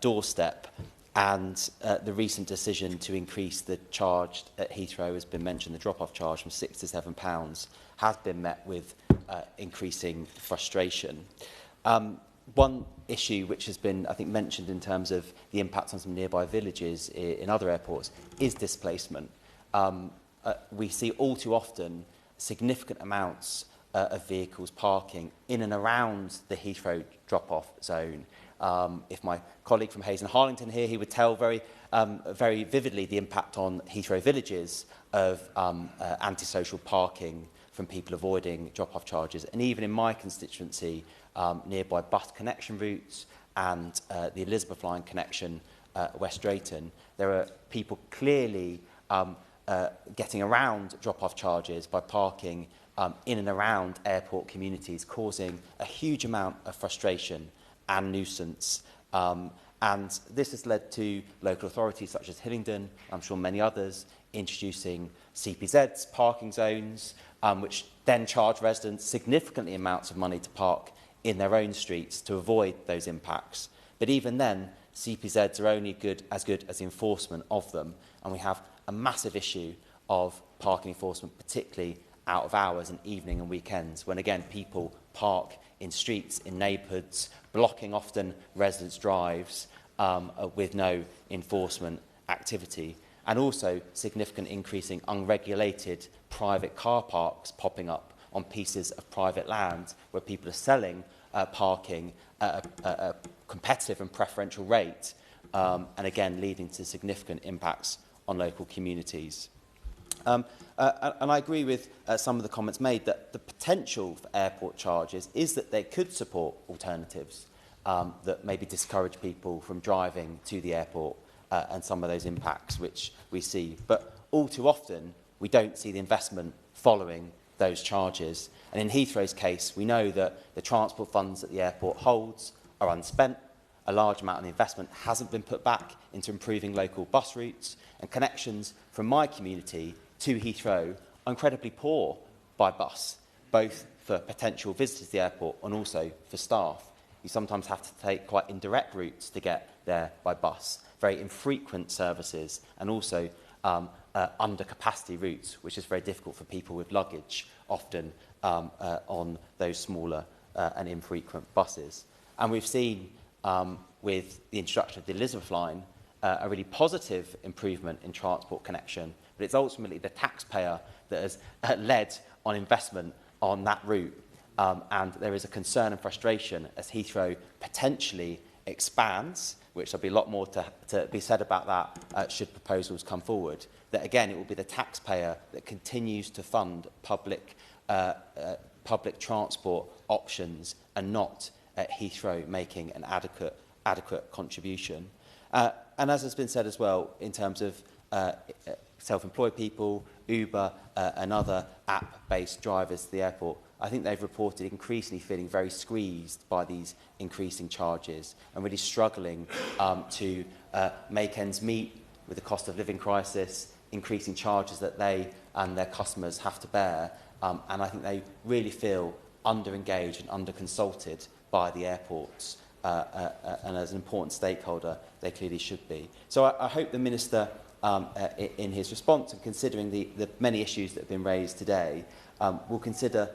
doorstep. And the recent decision to increase the charge at Heathrow has been mentioned, the drop-off charge from £6 to £7, has been met with increasing frustration. One issue which has been, I think, mentioned in terms of the impact on some nearby villages in other airports is displacement. We see all too often significant amounts of vehicles parking in and around the Heathrow drop-off zone. If my colleague from Hayes and Harlington here, he would tell very vividly the impact on Heathrow villages of antisocial parking from people avoiding drop-off charges. And even in my constituency, nearby bus connection routes and the Elizabeth line connection West Drayton, there are people clearly getting around drop-off charges by parking in and around airport communities, causing a huge amount of frustration and nuisance. And this has led to local authorities such as Hillingdon, I'm sure many others, introducing CPZs, parking zones, which then charge residents significantly amounts of money to park in their own streets to avoid those impacts. But even then, CPZs are only as good as the enforcement of them, and we have a massive issue of parking enforcement, particularly out of hours and evening and weekends, when again people park in streets, in neighbourhoods, blocking often residents' drives with no enforcement activity. And also significant increasing unregulated private car parks popping up on pieces of private land where people are selling parking at a competitive and preferential rate, and again leading to significant impacts on local communities. And I agree with some of the comments made that the potential for airport charges is that they could support alternatives that maybe discourage people from driving to the airport and some of those impacts which we see. But all too often, we don't see the investment following those charges. And in Heathrow's case, we know that the transport funds that the airport holds are unspent. A large amount of the investment hasn't been put back into improving local bus routes, and connections from my community to Heathrow are incredibly poor by bus, both for potential visitors to the airport and also for staff. You sometimes have to take quite indirect routes to get there by bus, very infrequent services, and also under capacity routes, which is very difficult for people with luggage, often on those smaller and infrequent buses. And we've seen with the introduction of the Elizabeth line a really positive improvement in transport connection, but it's ultimately the taxpayer that has led on investment on that route. And there is a concern and frustration as Heathrow potentially expands, which there'll be a lot more to be said about that should proposals come forward, that again it will be the taxpayer that continues to fund public transport options and not Heathrow making an adequate contribution. And as has been said as well, in terms of self-employed people, Uber and other app-based drivers to the airport, I think they've reported increasingly feeling very squeezed by these increasing charges and really struggling to make ends meet with the cost of living crisis, increasing charges that they and their customers have to bear. And I think they really feel under-engaged and under-consulted by the airports. And as an important stakeholder, they clearly should be. So I hope the Minister, in his response and considering the many issues that have been raised today, will consider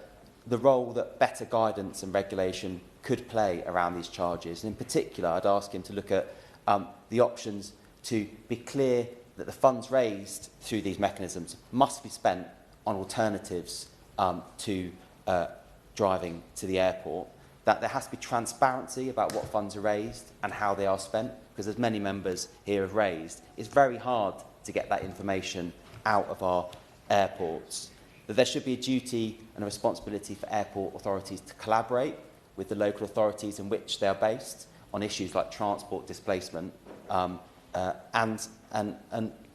the role that better guidance and regulation could play around these charges. And in particular, I'd ask him to look at the options to be clear that the funds raised through these mechanisms must be spent on alternatives to driving to the airport, that there has to be transparency about what funds are raised and how they are spent, because as many members here have raised, it's very hard to get that information out of our airports. That there should be a duty and a responsibility for airport authorities to collaborate with the local authorities in which they are based on issues like transport displacement. And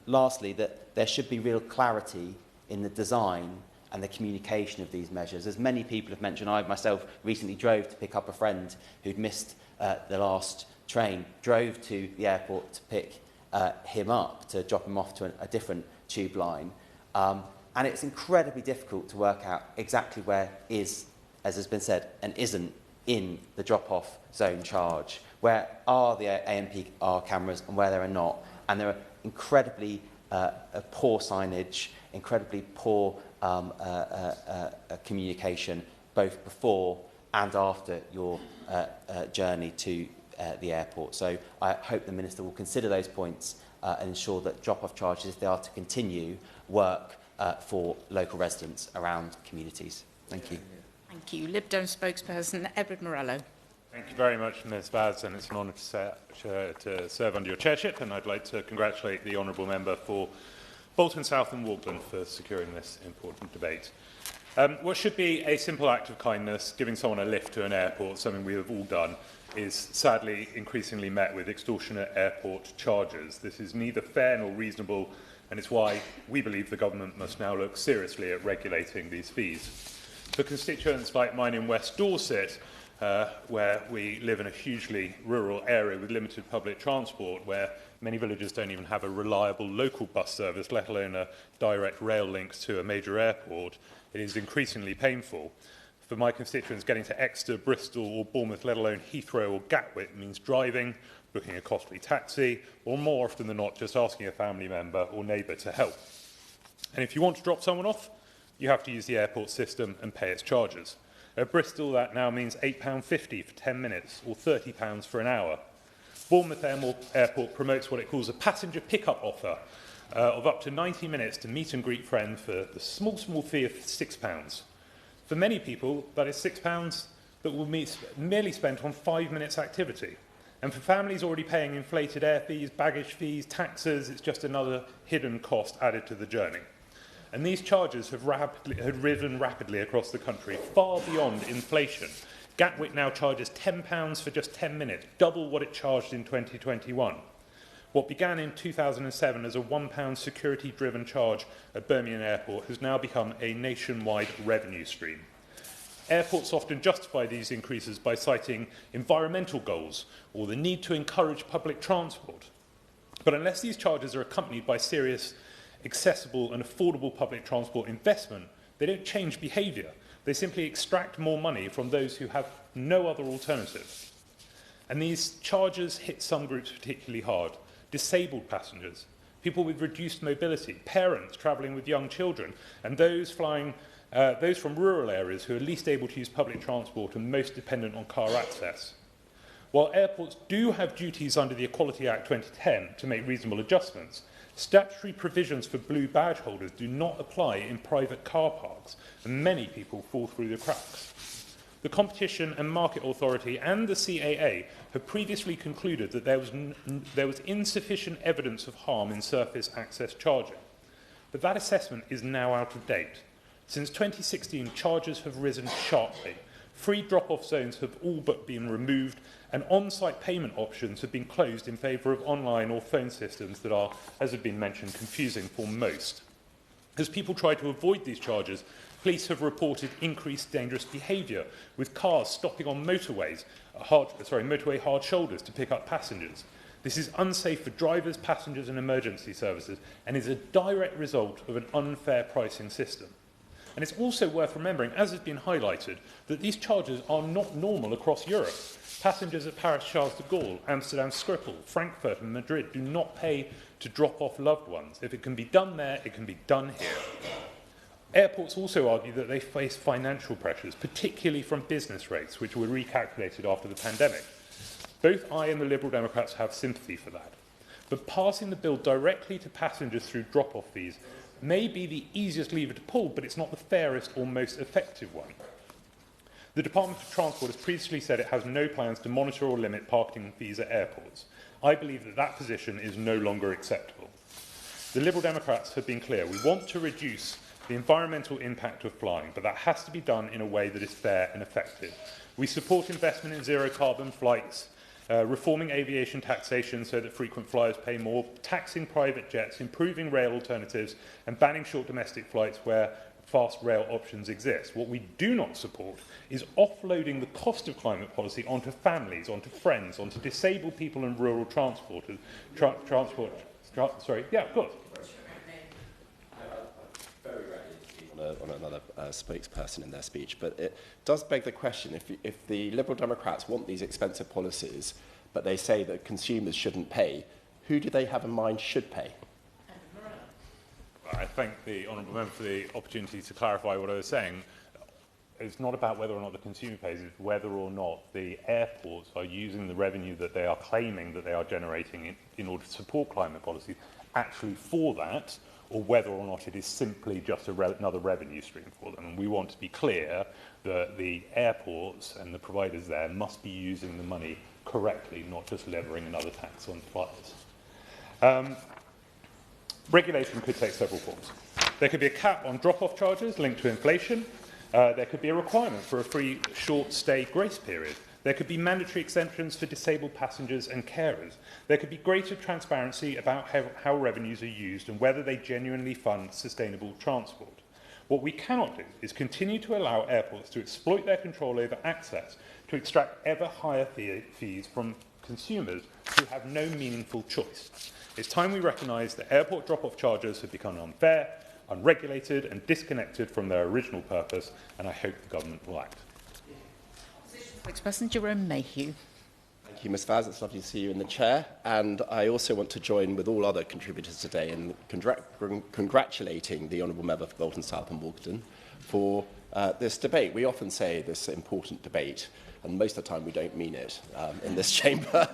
lastly, that there should be real clarity in the design and the communication of these measures. As many people have mentioned, I myself recently drove to pick up a friend who'd missed the last train, drove to the airport to pick him up, to drop him off to a different tube line. And it's incredibly difficult to work out exactly where is, as has been said, and isn't in the drop-off zone charge. Where are the ANPR cameras and where there are not? And there are incredibly poor signage, incredibly poor communication, both before and after your journey to the airport. So I hope the Minister will consider those points and ensure that drop-off charges, if they are to continue, work for local residents around communities. Thank you. Thank you. Lib Dem spokesperson Edward Morello. Thank you very much, Ms Vaz, and it's an honour to serve under your chairship, and I'd like to congratulate the honourable member for Bolton South and Walkland for securing this important debate. What should be a simple act of kindness, giving someone a lift to an airport, something we have all done, is sadly increasingly met with extortionate airport charges. This is neither fair nor reasonable, and it's why we believe the government must now look seriously at regulating these fees. For constituents like mine in West Dorset, where we live in a hugely rural area with limited public transport, where many villages don't even have a reliable local bus service, let alone a direct rail link to a major airport, it is increasingly painful. For my constituents, getting to Exeter, Bristol or Bournemouth, let alone Heathrow or Gatwick, means driving, booking a costly taxi, or more often than not, just asking a family member or neighbour to help. And if you want to drop someone off, you have to use the airport system and pay its charges. At Bristol, that now means £8.50 for 10 minutes or £30 for an hour. Bournemouth Airport promotes what it calls a passenger pickup offer of up to 90 minutes to meet and greet friends for the small fee of £6. For many people, that is £6 that will be merely spent on 5 minutes activity. And for families already paying inflated air fees, baggage fees, taxes, it's just another hidden cost added to the journey. And these charges have risen rapidly across the country, far beyond inflation. Gatwick now charges £10 for just 10 minutes, double what it charged in 2021. What began in 2007 as a £1 security-driven charge at Birmingham Airport has now become a nationwide revenue stream. Airports often justify these increases by citing environmental goals or the need to encourage public transport. But unless these charges are accompanied by serious, accessible and affordable public transport investment, they don't change behaviour. They simply extract more money from those who have no other alternative. And these charges hit some groups particularly hard. Disabled passengers, people with reduced mobility, parents travelling with young children, and those from rural areas who are least able to use public transport and most dependent on car access. While airports do have duties under the Equality Act 2010 to make reasonable adjustments, statutory provisions for blue badge holders do not apply in private car parks, and many people fall through the cracks. The Competition and Market Authority and the CAA have previously concluded that there was insufficient evidence of harm in surface access charging. But that assessment is now out of date. Since 2016, charges have risen sharply. Free drop-off zones have all but been removed, and on-site payment options have been closed in favour of online or phone systems that are, as has been mentioned, confusing for most. As people try to avoid these charges, police have reported increased dangerous behaviour, with cars stopping on motorway hard shoulders to pick up passengers. This is unsafe for drivers, passengers and emergency services, and is a direct result of an unfair pricing system. And it's also worth remembering, as has been highlighted, that these charges are not normal across Europe. Passengers at Paris Charles de Gaulle, Amsterdam Schiphol, Frankfurt and Madrid do not pay to drop off loved ones. If it can be done there, it can be done here. Airports also argue that they face financial pressures, particularly from business rates, which were recalculated after the pandemic. Both I and the Liberal Democrats have sympathy for that. But passing the bill directly to passengers through drop-off fees may be the easiest lever to pull, but it's not the fairest or most effective one. The Department for Transport has previously said it has no plans to monitor or limit parking fees at airports. I believe that that position is no longer acceptable. The Liberal Democrats have been clear. We want to reduce the environmental impact of flying, but that has to be done in a way that is fair and effective. We support investment in zero-carbon flights, reforming aviation taxation so that frequent flyers pay more, taxing private jets, improving rail alternatives, and banning short domestic flights where fast rail options exist. What we do not support is offloading the cost of climate policy onto families, onto friends, onto disabled people and rural transporters. Sorry, yeah, of course. On another spokesperson in their speech, but it does beg the question, if the Liberal Democrats want these expensive policies, but they say that consumers shouldn't pay, who do they have in mind should pay? I thank the honourable member for the opportunity to clarify what I was saying. It's not about whether or not the consumer pays, it's whether or not the airports are using the revenue that they are claiming that they are generating in order to support climate policy actually for that, or whether or not it is simply just another revenue stream for them. And we want to be clear that the airports and the providers there must be using the money correctly, not just levying another tax on flights. Regulation could take several forms. There could be a cap on drop-off charges linked to inflation. There could be a requirement for a free short-stay grace period. There could be mandatory exemptions for disabled passengers and carers. There could be greater transparency about how revenues are used and whether they genuinely fund sustainable transport. What we cannot do is continue to allow airports to exploit their control over access to extract ever higher fees from consumers who have no meaningful choice. It's time we recognise that airport drop-off charges have become unfair, unregulated and disconnected from their original purpose, and I hope the government will act. Spokesperson Jerome Mayhew. Thank you, Ms Vaz. It's lovely to see you in the chair. And I also want to join with all other contributors today in congratulating the Honourable Member for Bolton South and Walkden for this debate. We often say this important debate, and most of the time we don't mean it in this chamber.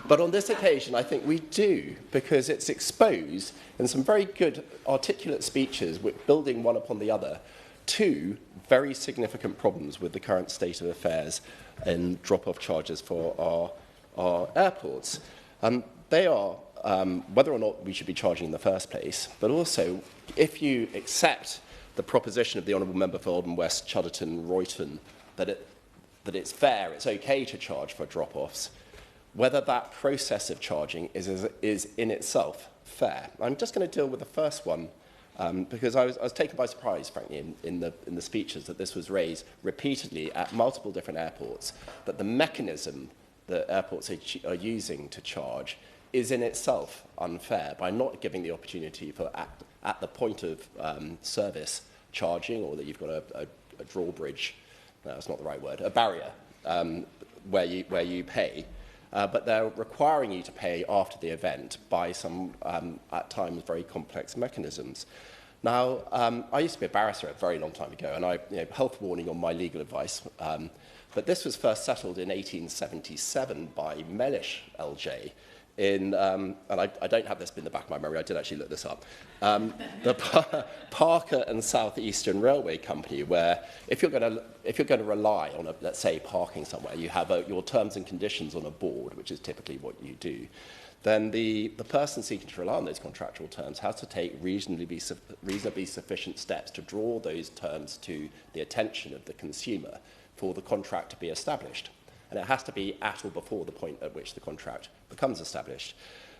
But on this occasion, I think we do, because it's exposed in some very good, articulate speeches, building one upon the other, two very significant problems with the current state of affairs in drop-off charges for our airports. They are whether or not we should be charging in the first place, but also if you accept the proposition of the Honourable Member for Oldham West, Chudderton, Royton, that it's fair, it's okay to charge for drop-offs, whether that process of charging is in itself fair. I'm just going to deal with the first one because I was taken by surprise, frankly, in the speeches that this was raised repeatedly at multiple different airports, that the mechanism that airports are using to charge is in itself unfair by not giving the opportunity for at the point of service charging, or that you've got a drawbridge, no, that's not the right word, a barrier where you pay. But they're requiring you to pay after the event by some, at times, very complex mechanisms. Now, I used to be a barrister a very long time ago, and health warning on my legal advice, but this was first settled in 1877 by Mellish LJ in, and I don't have this in the back of my memory, I did actually look this up, the Parker and South Eastern Railway Company, where if you're going to rely on, let's say, parking somewhere, you have your terms and conditions on a board, which is typically what you do, then the person seeking to rely on those contractual terms has to take reasonably sufficient steps to draw those terms to the attention of the consumer for the contract to be established. And it has to be at or before the point at which the contract becomes established.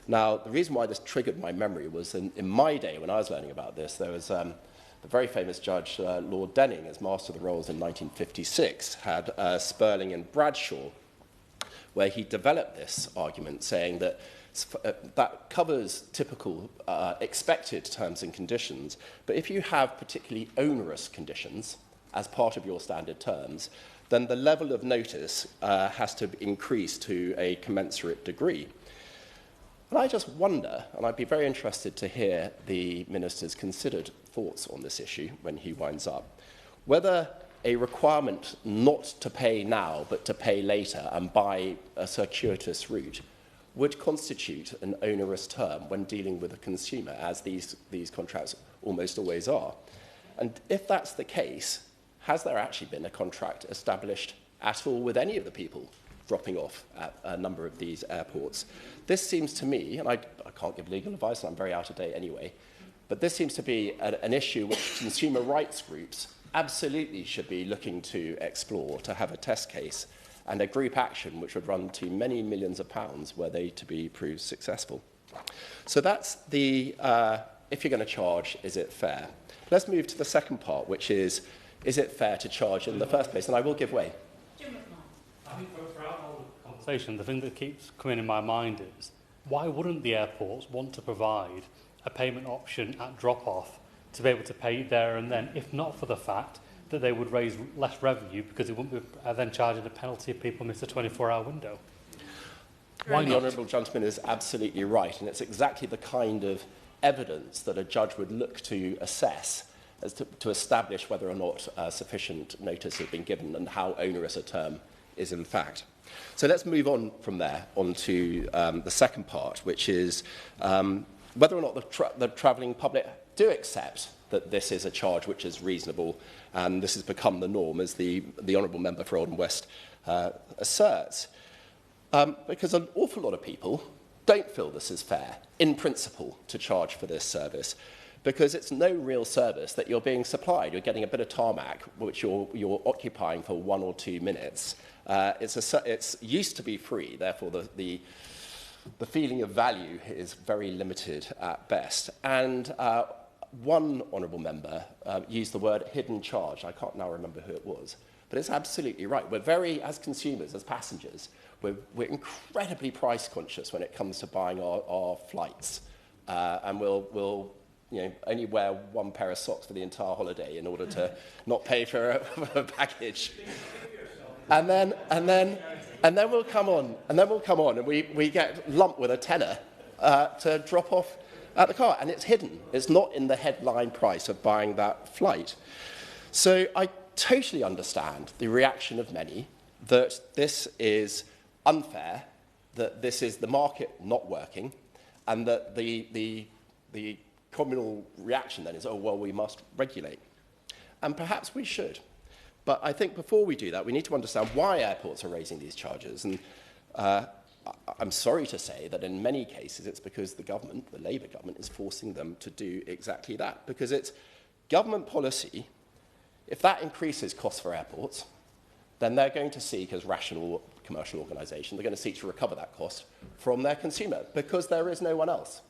Now, the reason why this triggered my memory was in my day, when I was learning about this, there was the very famous judge, Lord Denning, as Master of the Rolls in 1956, had Spurling and Bradshaw, where he developed this argument, saying that that covers typical expected terms and conditions, but if you have particularly onerous conditions as part of your standard terms, then the level of notice has to increase to a commensurate degree. And I just wonder, and I'd be very interested to hear the Minister's considered thoughts on this issue when he winds up, whether a requirement not to pay now but to pay later and by a circuitous route would constitute an onerous term when dealing with a consumer, as these contracts almost always are. And if that's the case, has there actually been a contract established at all with any of the people dropping off at a number of these airports? This seems to me, and I can't give legal advice, and I'm very out of date anyway, but this seems to be an issue which consumer rights groups absolutely should be looking to explore, to have a test case, and a group action which would run to many millions of pounds were they to be proved successful. So that's the, if you're going to charge, is it fair? Let's move to the second part, which is it fair to charge in the first place? And I will give way. I think throughout all the conversation, the thing that keeps coming in my mind is, why wouldn't the airports want to provide a payment option at drop-off to be able to pay there and then, if not for the fact that they would raise less revenue because it wouldn't be then charging a penalty if people miss a 24-hour window? Why not? The Honourable Gentleman is absolutely right, and it's exactly the kind of evidence that a judge would look to assess as to establish whether or not sufficient notice has been given and how onerous a term is in fact. So let's move on from there onto the second part, which is whether or not the travelling public do accept that this is a charge which is reasonable and this has become the norm, as the Honourable Member for Oldham West asserts. Because an awful lot of people don't feel this is fair, in principle, to charge for this service, because it's no real service that you're being supplied. You're getting a bit of tarmac, which you're occupying for 1 or 2 minutes. It's used to be free, therefore the feeling of value is very limited at best. And one honourable member used the word hidden charge. I can't now remember who it was, but it's absolutely right. We're very, as consumers, as passengers, we're incredibly price conscious when it comes to buying our flights, and we'll only wear 1 pair of socks for the entire holiday in order to not pay for a package. And then we'll come on, and we get lumped with a tenner to drop off at the car, and it's hidden. It's not in the headline price of buying that flight. So I totally understand the reaction of many that this is unfair, that this is the market not working, and that the communal reaction then is, oh, well, we must regulate. And perhaps we should. But I think before we do that, we need to understand why airports are raising these charges. And I'm sorry to say that in many cases it's because the government, the Labour government, is forcing them to do exactly that. Because it's government policy, if that increases costs for airports, then they're going to seek, as rational commercial organisation, they're going to seek to recover that cost from their consumer because there is no one else.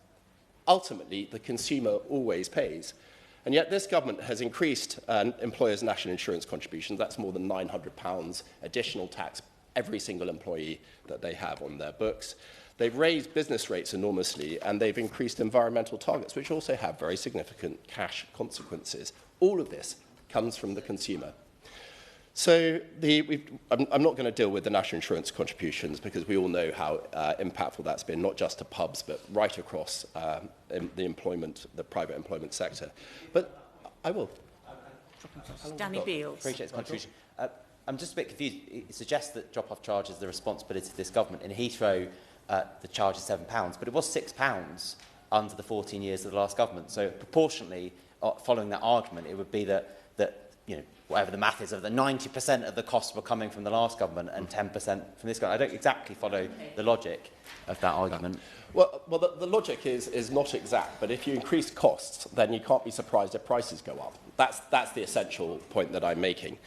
Ultimately, the consumer always pays. And yet this government has increased employers' national insurance contributions. That's more than £900 additional tax every single employee that they have on their books. They've raised business rates enormously, and they've increased environmental targets, which also have very significant cash consequences. All of this comes from the consumer. So I'm not going to deal with the national insurance contributions because we all know how impactful that's been, not just to pubs, but right across the private employment sector. But I will. Danny Beales. Appreciate the contribution. I'm just a bit confused. It suggests that drop-off charge is the responsibility of this government. In Heathrow, the charge is £7, but it was £6 under the 14 years of the last government. So proportionally, following that argument, it would be that you know, whatever the math is, of the 90% of the costs were coming from the last government and 10% from this government. I don't exactly follow the logic of that argument. Well, the logic is not exact, but if you increase costs, then you can't be surprised if prices go up. That's the essential point that I'm making.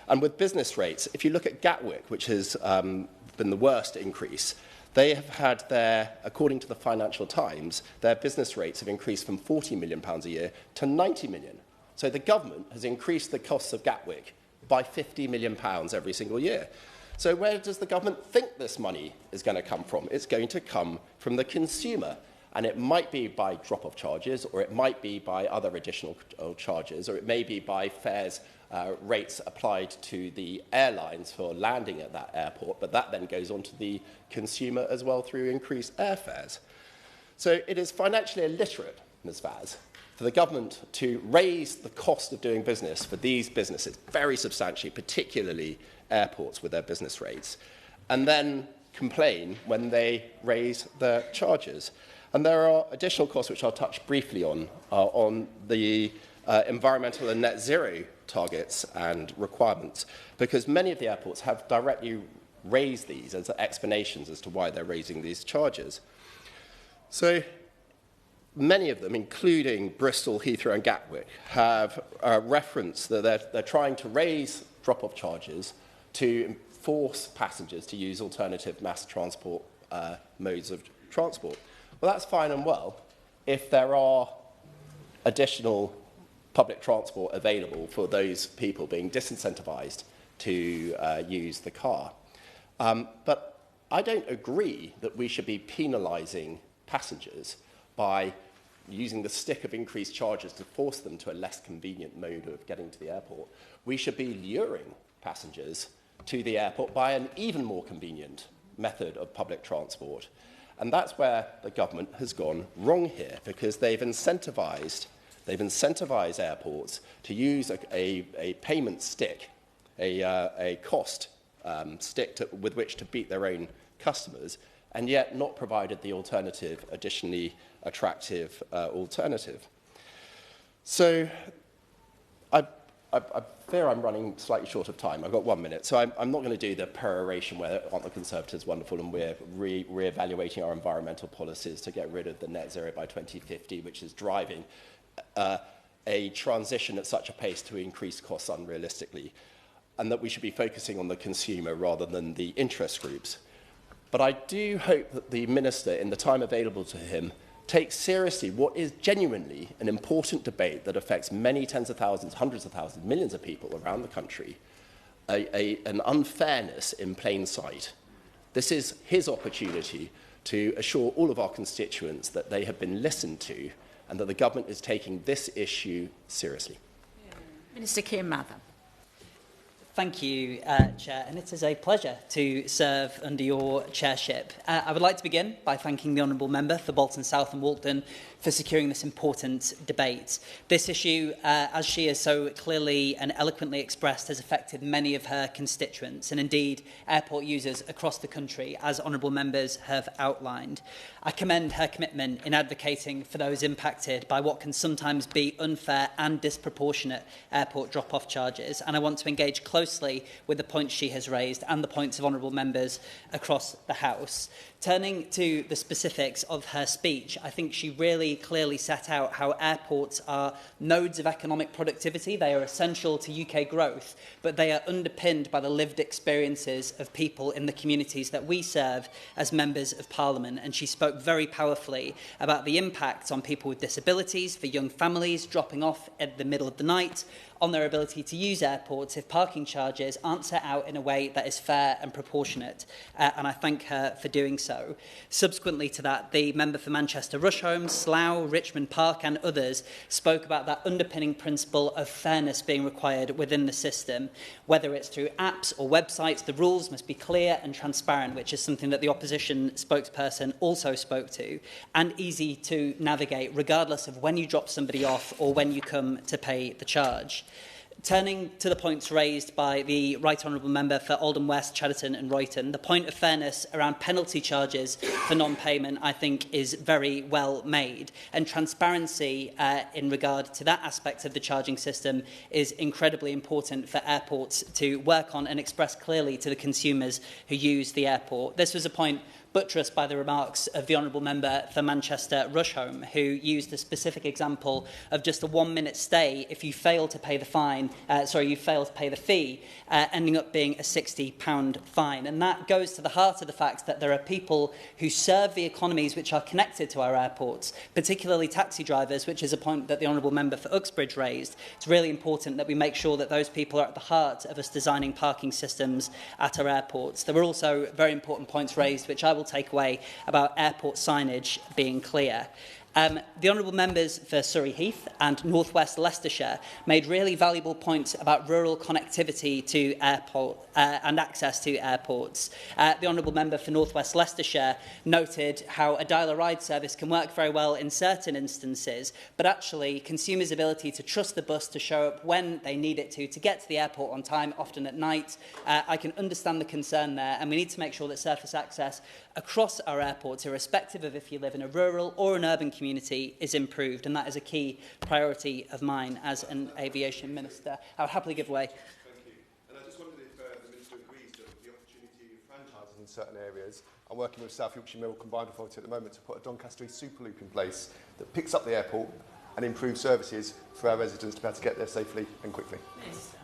And with business rates, if you look at Gatwick, which has been the worst increase, they have had their, according to the Financial Times, their business rates have increased from £40 million a year to £90 million. So the government has increased the costs of Gatwick by £50 million every single year. So where does the government think this money is going to come from? It's going to come from the consumer. And it might be by drop-off charges, or it might be by other additional charges, or it may be by fares rates applied to the airlines for landing at that airport, but that then goes on to the consumer as well through increased airfares. So it is financially illiterate, Ms. Vaz, for the government to raise the cost of doing business for these businesses very substantially, particularly airports with their business rates, and then complain when they raise their charges. And there are additional costs which I'll touch briefly on the environmental and net zero targets and requirements, because many of the airports have directly raised these as explanations as to why they're raising these charges. So many of them, including Bristol, Heathrow and Gatwick, have referenced that they're trying to raise drop-off charges to force passengers to use alternative mass transport modes of transport. Well, that's fine and well if there are additional public transport available for those people being disincentivised to use the car. But I don't agree that we should be penalising passengers by using the stick of increased charges to force them to a less convenient mode of getting to the airport. We should be luring passengers to the airport by an even more convenient method of public transport. And that's where the government has gone wrong here, because they've incentivised airports to use a payment stick, a cost stick with which to beat their own customers, and yet not provided the alternative, additionally attractive alternative. So I fear I'm running slightly short of time. I've got 1 minute, so I'm not going to do the peroration where aren't the Conservatives wonderful and we're re-evaluating our environmental policies to get rid of the net zero by 2050, which is driving a transition at such a pace to increase costs unrealistically, and that we should be focusing on the consumer rather than the interest groups. But I do hope that the Minister, in the time available to him, takes seriously what is genuinely an important debate that affects many tens of thousands, hundreds of thousands, millions of people around the country, an unfairness in plain sight. This is his opportunity to assure all of our constituents that they have been listened to and that the government is taking this issue seriously. Minister Keir Mather. Thank you, Chair, and it is a pleasure to serve under your chairship. I would like to begin by thanking the Honourable Member for Bolton South and Walton for securing this important debate. This issue, as she has so clearly and eloquently expressed, has affected many of her constituents and indeed airport users across the country, as Honourable Members have outlined. I commend her commitment in advocating for those impacted by what can sometimes be unfair and disproportionate airport drop-off charges, and I want to engage closely closely with the points she has raised and the points of honourable members across the House. Turning to the specifics of her speech, I think she really clearly set out how airports are nodes of economic productivity. They are essential to UK growth, but they are underpinned by the lived experiences of people in the communities that we serve as members of Parliament. And she spoke very powerfully about the impact on people with disabilities, for young families dropping off at the middle of the night, on their ability to use airports if parking charges aren't set out in a way that is fair and proportionate. And I thank her for doing so. Subsequently to that, the member for Manchester Rusholme, Slough, Richmond Park and others spoke about that underpinning principle of fairness being required within the system. Whether it's through apps or websites, the rules must be clear and transparent, which is something that the opposition spokesperson also spoke to, and easy to navigate, regardless of when you drop somebody off or when you come to pay the charge. Turning to the points raised by the Right Honourable Member for Oldham West, Chadderton and Royton, the point of fairness around penalty charges for non-payment, I think, is very well made. And transparency in regard to that aspect of the charging system is incredibly important for airports to work on and express clearly to the consumers who use the airport. This was a point buttressed by the remarks of the Honourable Member for Manchester Rusholme, who used the specific example of just a 1-minute stay if you fail to pay the fine, you fail to pay the fee, ending up being a £60 fine. And that goes to the heart of the fact that there are people who serve the economies which are connected to our airports, particularly taxi drivers, which is a point that the Honourable Member for Uxbridge raised. It's really important that we make sure that those people are at the heart of us designing parking systems at our airports. There were also very important points raised, which I will take away, about airport signage being clear. The Honourable Members for Surrey Heath and North West Leicestershire made really valuable points about rural connectivity to airport and access to airports. The Honourable Member for North West Leicestershire noted how a dial-a-ride service can work very well in certain instances, but actually consumers' ability to trust the bus to show up when they need it to get to the airport on time, often at night. I can understand the concern there, and we need to make sure that surface access across our airports, irrespective of if you live in a rural or an urban community, is improved, and that is a key priority of mine as an aviation minister. I would happily give way. Thank you. And I just wondered if the Minister agrees that with the opportunity of franchising in certain areas, I'm working with South Yorkshire Mill Combined Authority at the moment to put a Doncaster East Superloop in place that picks up the airport and improves services for our residents to be able to get there safely and quickly. Yes.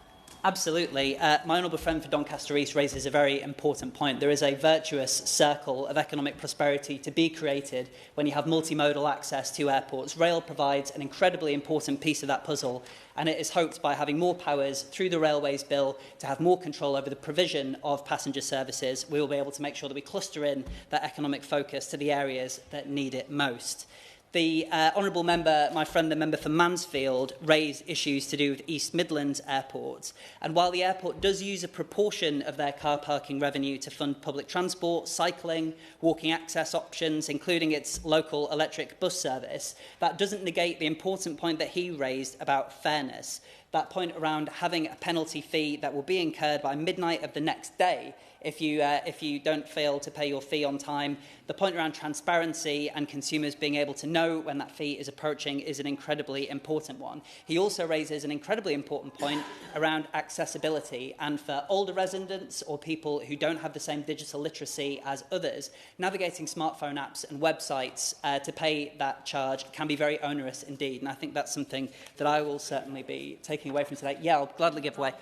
Absolutely. My honourable friend for Doncaster East raises a very important point. There is a virtuous circle of economic prosperity to be created when you have multimodal access to airports. Rail provides an incredibly important piece of that puzzle, and it is hoped by having more powers through the Railways Bill to have more control over the provision of passenger services, we will be able to make sure that we cluster in that economic focus to the areas that need it most. The Honourable Member, my friend, the member for Mansfield, raised issues to do with East Midlands airports. And while the airport does use a proportion of their car parking revenue to fund public transport, cycling, walking access options, including its local electric bus service, that doesn't negate the important point that he raised about fairness. That point around having a penalty fee that will be incurred by midnight of the next day if you don't fail to pay your fee on time. The point around transparency and consumers being able to know when that fee is approaching is an incredibly important one. He also raises an incredibly important point around accessibility, and for older residents or people who don't have the same digital literacy as others, navigating smartphone apps and websites to pay that charge can be very onerous indeed, and I think that's something that I will certainly be taking away from today. Yeah, I'll gladly give away.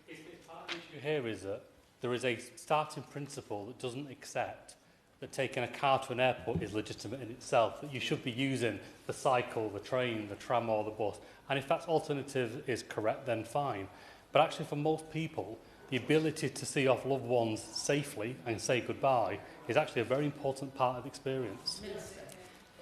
The issue here is that there is a starting principle that doesn't accept that taking a car to an airport is legitimate in itself, that you should be using the cycle, the train, the tram or the bus. And if that alternative is correct, then fine. But actually for most people, the ability to see off loved ones safely and say goodbye is actually a very important part of the experience.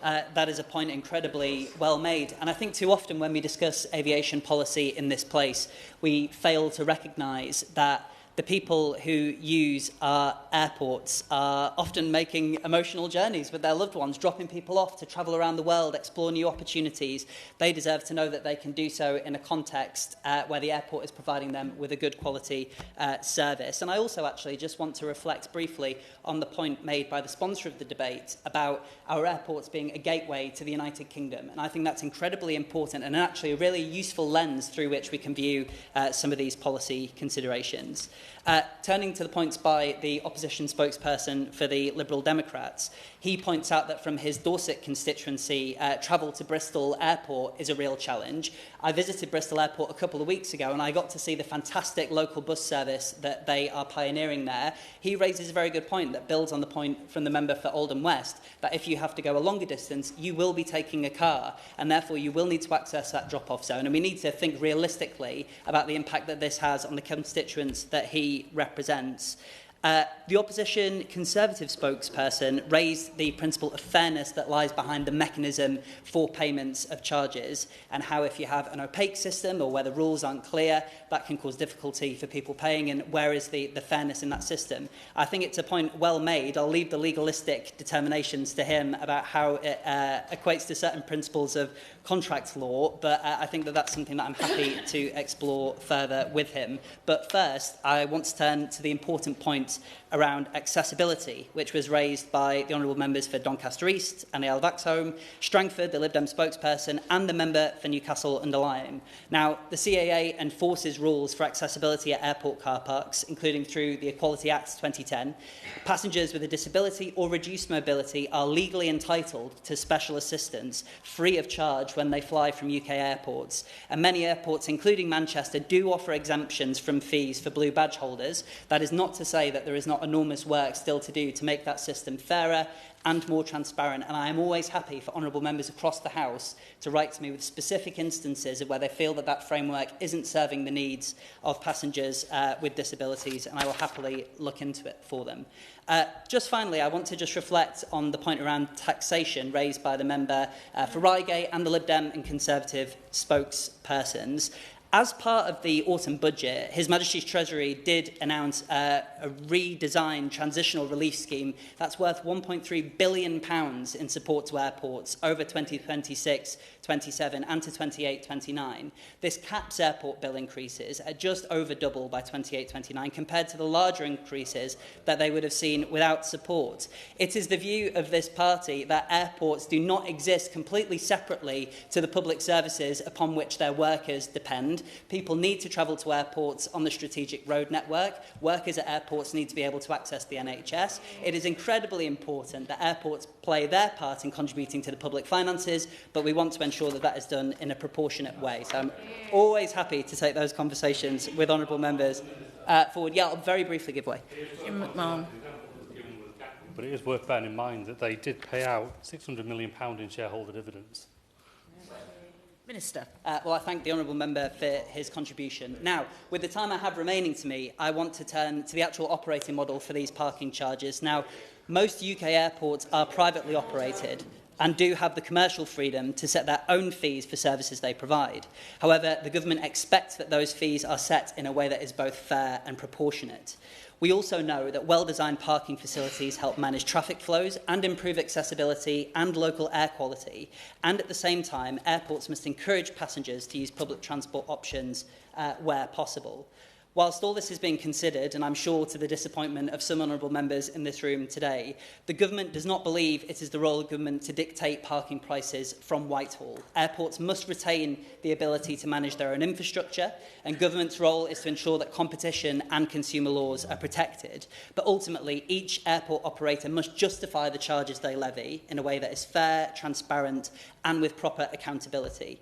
That is a point incredibly well made. And I think too often when we discuss aviation policy in this place, we fail to recognise that The people who use our airports are often making emotional journeys with their loved ones, dropping people off to travel around the world, explore new opportunities. They deserve to know that they can do so in a context where the airport is providing them with a good quality service. And I also actually just want to reflect briefly on the point made by the sponsor of the debate about our airports being a gateway to the United Kingdom. And I think that's incredibly important and actually a really useful lens through which we can view some of these policy considerations. Turning to the points by the opposition spokesperson for the Liberal Democrats, he points out that from his Dorset constituency, travel to Bristol Airport is a real challenge. I visited Bristol Airport a couple of weeks ago and I got to see the fantastic local bus service that they are pioneering there. He raises a very good point that builds on the point from the member for Oldham West, that if you have to go a longer distance, you will be taking a car and therefore you will need to access that drop-off zone. And we need to think realistically about the impact that this has on the constituents that he represents. The opposition Conservative spokesperson raised the principle of fairness that lies behind the mechanism for payments of charges and how if you have an opaque system or where the rules aren't clear, that can cause difficulty for people paying, and where is the fairness in that system? I think it's a point well made. I'll leave the legalistic determinations to him about how it equates to certain principles of contract law, but I think that that's something that I'm happy to explore further with him. But first, I want to turn to the important point around accessibility, which was raised by the honourable members for Doncaster East and the Vaxholm, Strangford, the Lib Dem spokesperson, and the member for Newcastle-under-Lyme. Now, the CAA enforces rules for accessibility at airport car parks, including through the Equality Act 2010. Passengers with a disability or reduced mobility are legally entitled to special assistance free of charge when they fly from UK airports. And many airports, including Manchester, do offer exemptions from fees for blue badge holders. That is not to say that there is not enormous work still to do to make that system fairer and more transparent, and I am always happy for honourable members across the House to write to me with specific instances of where they feel that that framework isn't serving the needs of passengers with disabilities, and I will happily look into it for them. Just finally, I want to just reflect on the point around taxation raised by the member for Reigate and the Lib Dem and Conservative spokespersons. As part of the autumn budget, His Majesty's Treasury did announce a redesigned transitional relief scheme that's worth £1.3 billion in support to airports over 2026-27 and to 28-29. This caps airport bill increases at just over double by 28-29 compared to the larger increases that they would have seen without support. It is the view of this party that airports do not exist completely separately to the public services upon which their workers depend. People need to travel to airports on the strategic road network. Workers at airports need to be able to access the NHS. It is incredibly important that airports play their part in contributing to the public finances, but we want to ensure that that is done in a proportionate way. So I'm always happy to take those conversations with honourable members forward. Yeah, I'll very briefly give way. But it is worth bearing in mind that they did pay out £600 million in shareholder dividends. Minister. Well, I thank the honourable member for his contribution. Now, with the time I have remaining to me, I want to turn to the actual operating model for these parking charges. Now, most UK airports are privately operated and do have the commercial freedom to set their own fees for services they provide. However, the government expects that those fees are set in a way that is both fair and proportionate. We also know that well-designed parking facilities help manage traffic flows and improve accessibility and local air quality. And at the same time, airports must encourage passengers to use public transport options where possible. Whilst all this is being considered, and I'm sure to the disappointment of some honourable members in this room today, the government does not believe it is the role of government to dictate parking prices from Whitehall. Airports must retain the ability to manage their own infrastructure, and government's role is to ensure that competition and consumer laws are protected. But ultimately, each airport operator must justify the charges they levy in a way that is fair, transparent, and with proper accountability.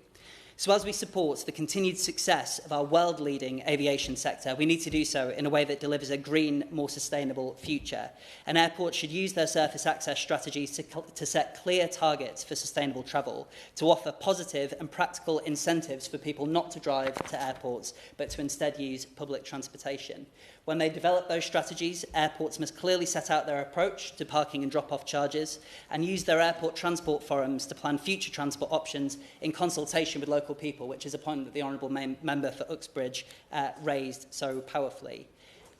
So as we support the continued success of our world-leading aviation sector, we need to do so in a way that delivers a green, more sustainable future. And airports should use their surface access strategies to set clear targets for sustainable travel, to offer positive and practical incentives for people not to drive to airports, but to instead use public transportation. When they develop those strategies, airports must clearly set out their approach to parking and drop-off charges and use their airport transport forums to plan future transport options in consultation with local people, which is a point that the honourable member for Uxbridge raised so powerfully.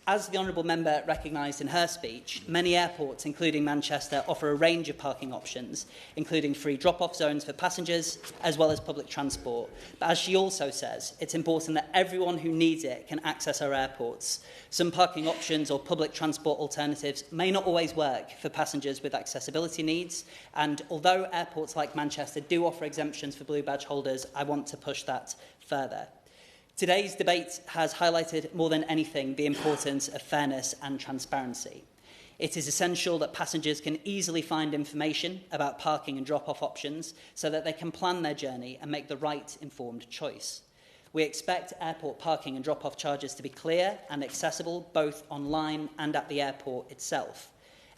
As the Honourable Member recognised in her speech, many airports, including Manchester, offer a range of parking options, including free drop-off zones for passengers, as well as public transport. But as she also says, it's important that everyone who needs it can access our airports. Some parking options or public transport alternatives may not always work for passengers with accessibility needs, and although airports like Manchester do offer exemptions for blue badge holders, I want to push that further. Today's debate has highlighted more than anything the importance of fairness and transparency. It is essential that passengers can easily find information about parking and drop-off options so that they can plan their journey and make the right informed choice. We expect airport parking and drop-off charges to be clear and accessible both online and at the airport itself.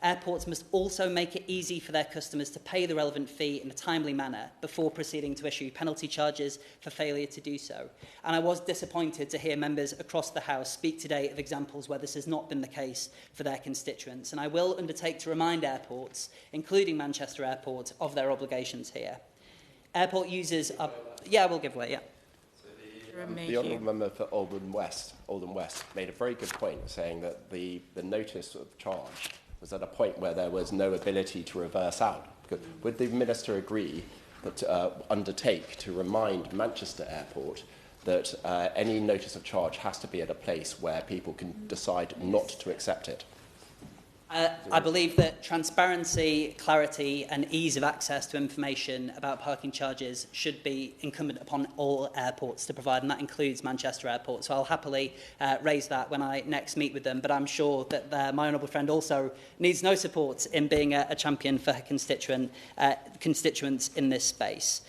Airports must also make it easy for their customers to pay the relevant fee in a timely manner before proceeding to issue penalty charges for failure to do so. And I was disappointed to hear members across the House speak today of examples where this has not been the case for their constituents. And I will undertake to remind airports, including Manchester Airport, of their obligations here. Airport users are... Yeah, I will give way, yeah. The Honourable Member for Oldham West made a very good point, saying that the notice of charge was at a point where there was no ability to reverse out. Would the Minister agree that undertake to remind Manchester Airport that any notice of charge has to be at a place where people can decide not to accept it? I believe that transparency, clarity and ease of access to information about parking charges should be incumbent upon all airports to provide, and that includes Manchester Airport. So I'll happily raise that when I next meet with them, but I'm sure that my honourable friend also needs no support in being a champion for her constituents in this space.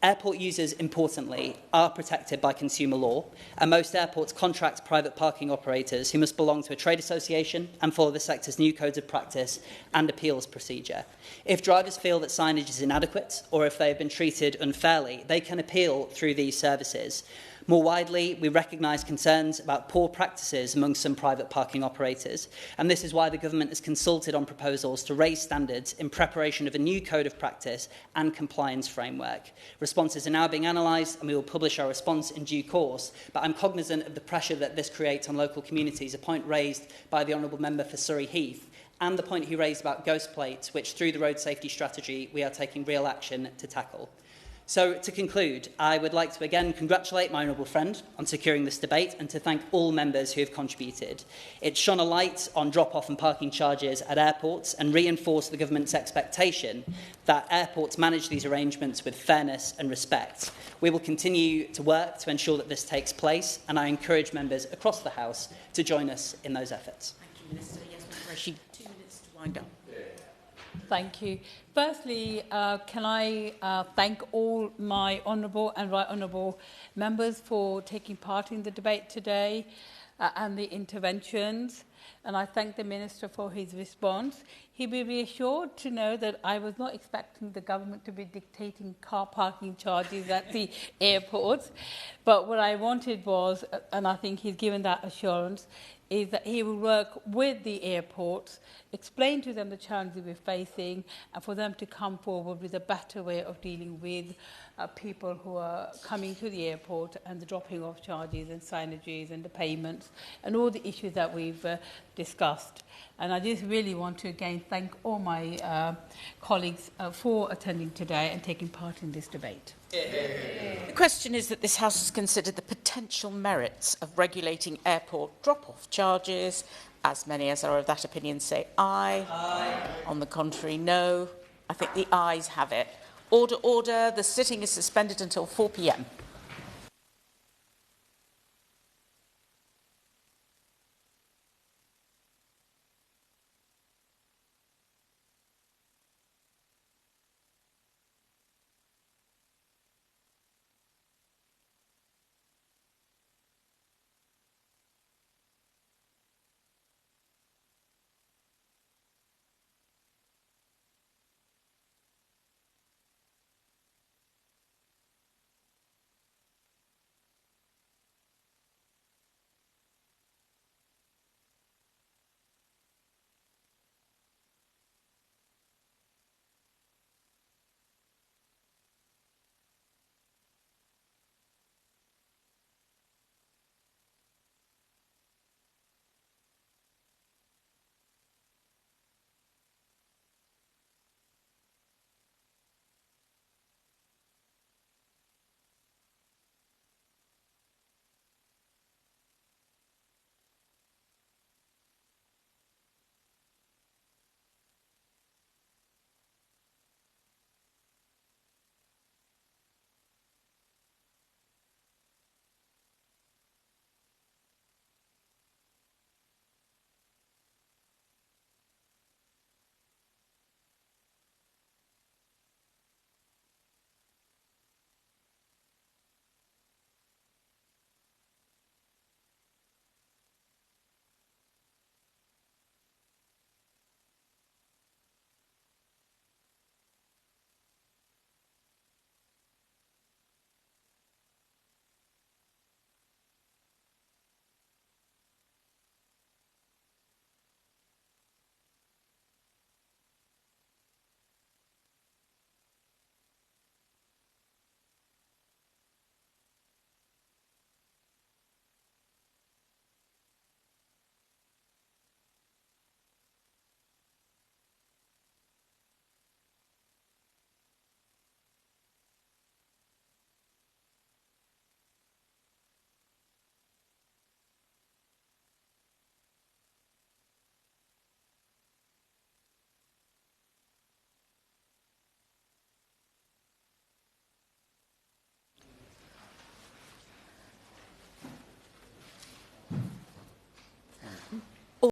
Airport users, importantly, are protected by consumer law, and most airports contract private parking operators who must belong to a trade association and follow the sector's new codes of practice and appeals procedure. If drivers feel that signage is inadequate or if they have been treated unfairly, they can appeal through these services. More widely, we recognise concerns about poor practices among some private parking operators, and this is why the government has consulted on proposals to raise standards in preparation of a new code of practice and compliance framework. Responses are now being analysed, and we will publish our response in due course, but I'm cognizant of the pressure that this creates on local communities, a point raised by the Honourable Member for Surrey Heath, and the point he raised about ghost plates, which through the road safety strategy we are taking real action to tackle. So, to conclude, I would like to again congratulate my honourable friend on securing this debate and to thank all members who have contributed. It shone a light on drop-off and parking charges at airports and reinforced the government's expectation that airports manage these arrangements with fairness and respect. We will continue to work to ensure that this takes place, and I encourage members across the House to join us in those efforts. Thank you, Minister. Yes, Ms. Rashid, 2 minutes to wind up. Thank you. Firstly, can I thank all my honourable and right honourable members for taking part in the debate today and the interventions. And I thank the Minister for his response. He'll be reassured to know that I was not expecting the government to be dictating car parking charges at the airports. But what I wanted was, and I think he's given that assurance, is that he will work with the airports, explain to them the challenges we're facing, and for them to come forward with a better way of dealing with people who are coming to the airport and the dropping off charges and signages and the payments and all the issues that we've discussed. And I just really want to again thank all my colleagues for attending today and taking part in this debate. The question is that this House has considered the potential merits of regulating airport drop-off charges. As many as are of that opinion say aye. Aye. On the contrary, no. I think the ayes have it. Order, order. The sitting is suspended until 4 p.m.